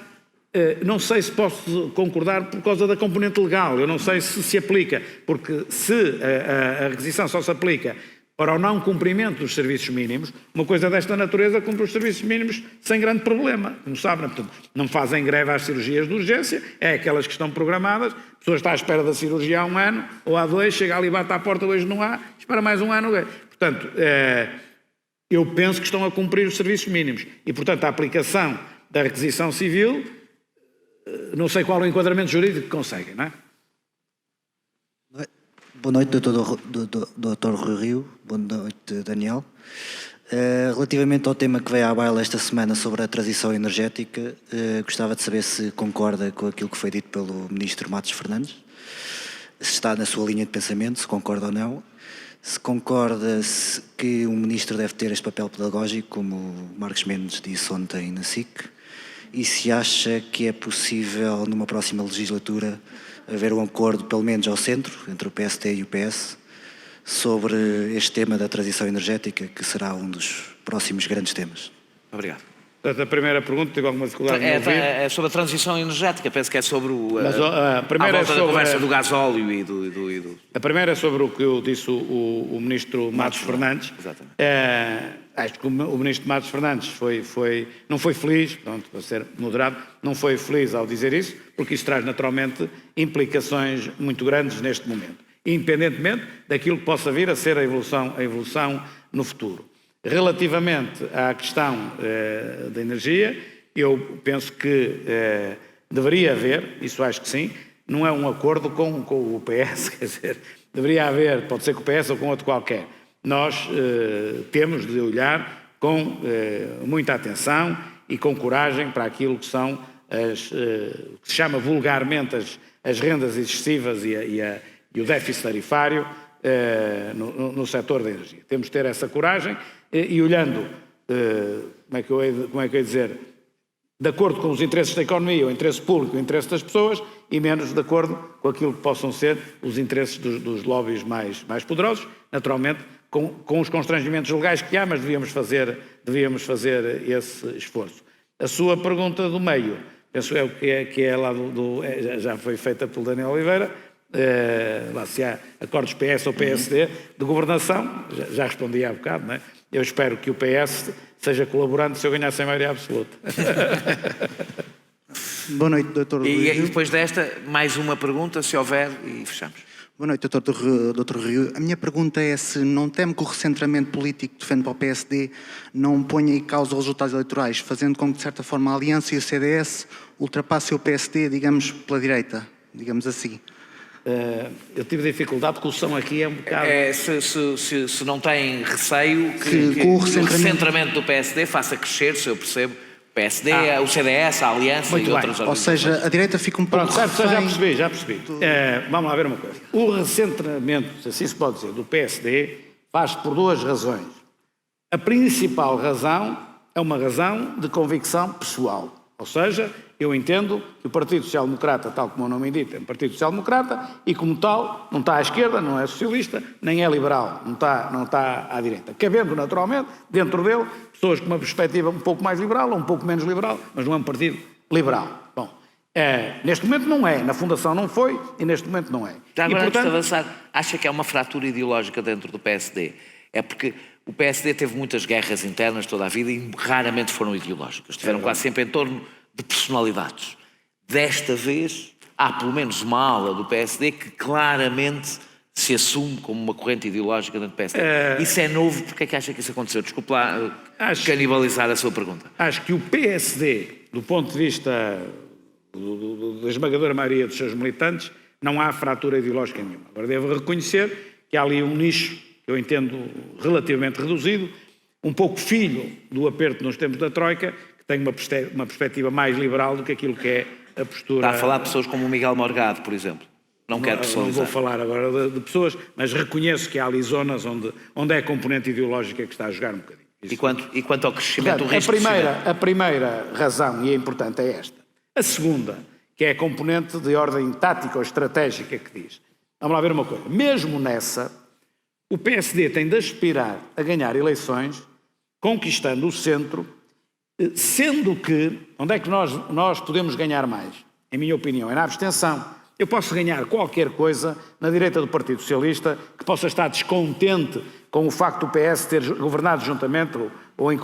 não sei se posso concordar por causa da componente legal, eu não sei se aplica, porque se a requisição só se aplica para o não cumprimento dos serviços mínimos, uma coisa desta natureza cumpre os serviços mínimos sem grande problema, como sabem, portanto, não fazem greve às cirurgias de urgência, é aquelas que estão programadas, a pessoa está à espera da cirurgia há 1 ano, ou há 2, chega ali, bate à porta, hoje não há, espera mais 1 ano, portanto, eu penso que estão a cumprir os serviços mínimos, e portanto a aplicação da requisição civil, não sei qual é o enquadramento jurídico que conseguem, não é? Boa noite, Dr. Rui Rio. Boa noite, Daniel. Relativamente ao tema que veio à baila esta semana sobre a transição energética, gostava de saber se concorda com aquilo que foi dito pelo Ministro Matos Fernandes, se está na sua linha de pensamento, se concorda ou não, se concorda que um Ministro deve ter este papel pedagógico, como o Marcos Mendes disse ontem na SIC, e se acha que é possível, numa próxima legislatura, haver um acordo, pelo menos ao centro, entre o PSD e o PS, sobre este tema da transição energética, que será um dos próximos grandes temas. Obrigado. A primeira pergunta, tenho alguma dificuldade em ouvir. É sobre a transição energética, penso que é sobre a primeira volta da conversa do gasóleo e do... A primeira é sobre o que eu disse o Ministro Matos Fernandes. Exatamente. Acho que o Ministro Matos Fernandes não foi feliz, pronto, para ser moderado, não foi feliz ao dizer isso, porque isso traz naturalmente implicações muito grandes neste momento, independentemente daquilo que possa vir a ser a evolução no futuro. Relativamente à questão da energia, eu penso que deveria haver, isso acho que sim, não é um acordo com o PS, quer dizer, deveria haver, pode ser com o PS ou com outro qualquer. Nós temos de olhar com muita atenção e com coragem para aquilo que são que se chama vulgarmente as rendas excessivas e o déficit tarifário no setor da energia. Temos de ter essa coragem e olhando, como é que eu ia dizer, de acordo com os interesses da economia, o interesse público, o interesse das pessoas, e menos de acordo com aquilo que possam ser os interesses dos lobbies mais poderosos, naturalmente com os constrangimentos legais que há, mas devíamos fazer esse esforço. A sua pergunta do meio, penso eu que é lá já foi feita pelo Daniel Oliveira, lá se há acordos PS ou PSD de governação, já respondi há bocado, não é? Eu espero que o PS seja colaborante se eu ganhasse a maioria absoluta. Boa noite, Dr. Rui Rio. E depois desta, mais uma pergunta, se houver, e fechamos. Boa noite, Dr. Rio. A minha pergunta é se não teme que o recentramento político que defende para o PSD não ponha em causa os resultados eleitorais, fazendo com que, de certa forma, a Aliança e o CDS ultrapassem o PSD, digamos, pela direita, digamos assim. Eu tive dificuldade porque o som aqui é um bocado... Se não tem receio que o recentramento do PSD faça crescer, se eu percebo, o PSD, o CDS, a Aliança e outras organizações. Ou seja, a direita fica um pouco refém... Já percebi. Vamos lá ver uma coisa. O recentramento, se assim se pode dizer, do PSD faz por 2 razões. A principal razão é uma razão de convicção pessoal. Ou seja, Eu entendo que o Partido Social Democrata, tal como o nome indica, é um Partido Social Democrata e, como tal, não está à esquerda, não é socialista, nem é liberal, não está à direita. Cabendo, naturalmente, dentro dele, pessoas com uma perspectiva um pouco mais liberal ou um pouco menos liberal, mas não é um partido liberal. Bom, neste momento não é, na fundação não foi e neste momento não é. Já agora, e, portanto, antes de avançar, acha que é uma fratura ideológica dentro do PSD? É porque o PSD teve muitas guerras internas toda a vida e raramente foram ideológicas. Estiveram quase sempre em torno de personalidades. Desta vez, há pelo menos uma ala do PSD que claramente se assume como uma corrente ideológica dentro do PSD. Isso é novo, porque é que acha que isso aconteceu? Desculpe lá canibalizar a sua pergunta. Acho que o PSD, do ponto de vista da esmagadora maioria dos seus militantes, não há fratura ideológica nenhuma. Agora devo reconhecer que há ali um nicho, que eu entendo relativamente reduzido, um pouco filho do aperto nos tempos da Troika, que tem uma perspectiva mais liberal do que aquilo que é a postura... Está a falar de pessoas como o Miguel Morgado, por exemplo. Não quero personalizar. Não vou falar agora de pessoas, mas reconheço que há ali zonas onde é a componente ideológica que está a jogar um bocadinho. E quanto ao crescimento do risco a primeira razão, e é importante, é esta. A segunda, que é a componente de ordem tática ou estratégica que diz. Vamos lá ver uma coisa. Mesmo nessa, o PSD tem de aspirar a ganhar eleições, conquistando o centro, sendo que, onde é que nós podemos ganhar mais? Em minha opinião, é na abstenção. Eu posso ganhar qualquer coisa na direita do Partido Socialista que possa estar descontente com o facto do PS ter governado juntamente, ou em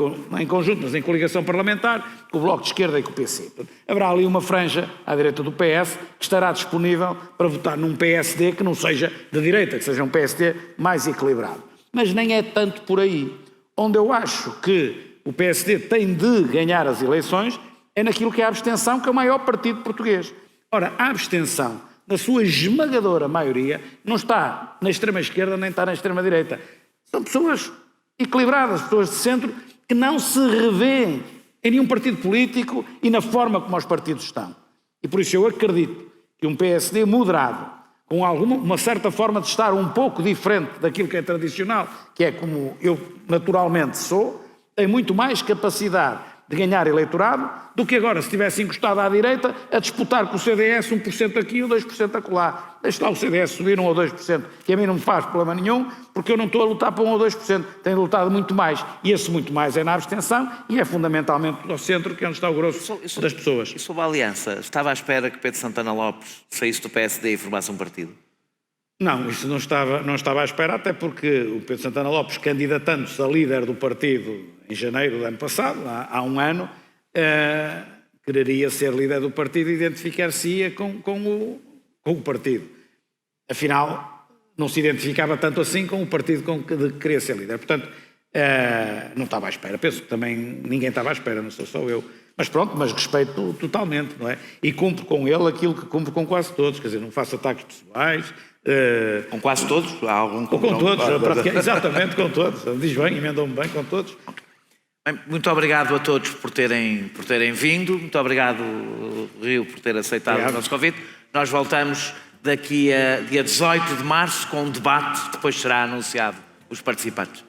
conjunto, mas em coligação parlamentar, com o Bloco de Esquerda e com o PC. Haverá ali uma franja à direita do PS que estará disponível para votar num PSD que não seja de direita, que seja um PSD mais equilibrado. Mas nem é tanto por aí. Onde eu acho que o PSD tem de ganhar as eleições é naquilo que é a abstenção, que é o maior partido português. Ora, a abstenção, na sua esmagadora maioria, não está na extrema-esquerda nem está na extrema-direita. São pessoas equilibradas, pessoas de centro, que não se revêem em nenhum partido político e na forma como os partidos estão. E por isso eu acredito que um PSD moderado, com uma certa forma de estar um pouco diferente daquilo que é tradicional, que é como eu naturalmente sou, tem muito mais capacidade de ganhar eleitorado do que agora, se tivesse encostado à direita, a disputar com o CDS 1% aqui ou 2% acolá. Deixe lá o CDS subir 1 ou 2%, que a mim não me faz problema nenhum, porque eu não estou a lutar para 1 ou 2%. Tenho lutado muito mais. E esse muito mais é na abstenção e é fundamentalmente no centro, que é onde está o grosso das pessoas. E sobre a aliança, estava à espera que Pedro Santana Lopes saísse do PSD e formasse um partido? Não, isso não estava à espera, até porque o Pedro Santana Lopes, candidatando-se a líder do partido em janeiro do ano passado, há um ano, quereria ser líder do partido e identificar-se-ia com o partido. Afinal, não se identificava tanto assim com o partido com que queria ser líder. Portanto, não estava à espera. Penso que também ninguém estava à espera, não sou só eu. Mas pronto, mas respeito totalmente, não é? E cumpro com ele aquilo que cumpro com quase todos, quer dizer, não faço ataques pessoais. Com quase todos? Há algum com todos, exatamente com todos. Diz bem, emendam-me bem com todos. Bem, muito obrigado a todos por terem vindo. Muito obrigado, Rio, por ter aceitado o nosso convite. Nós voltamos daqui a dia 18 de março com um debate, depois será anunciado os participantes.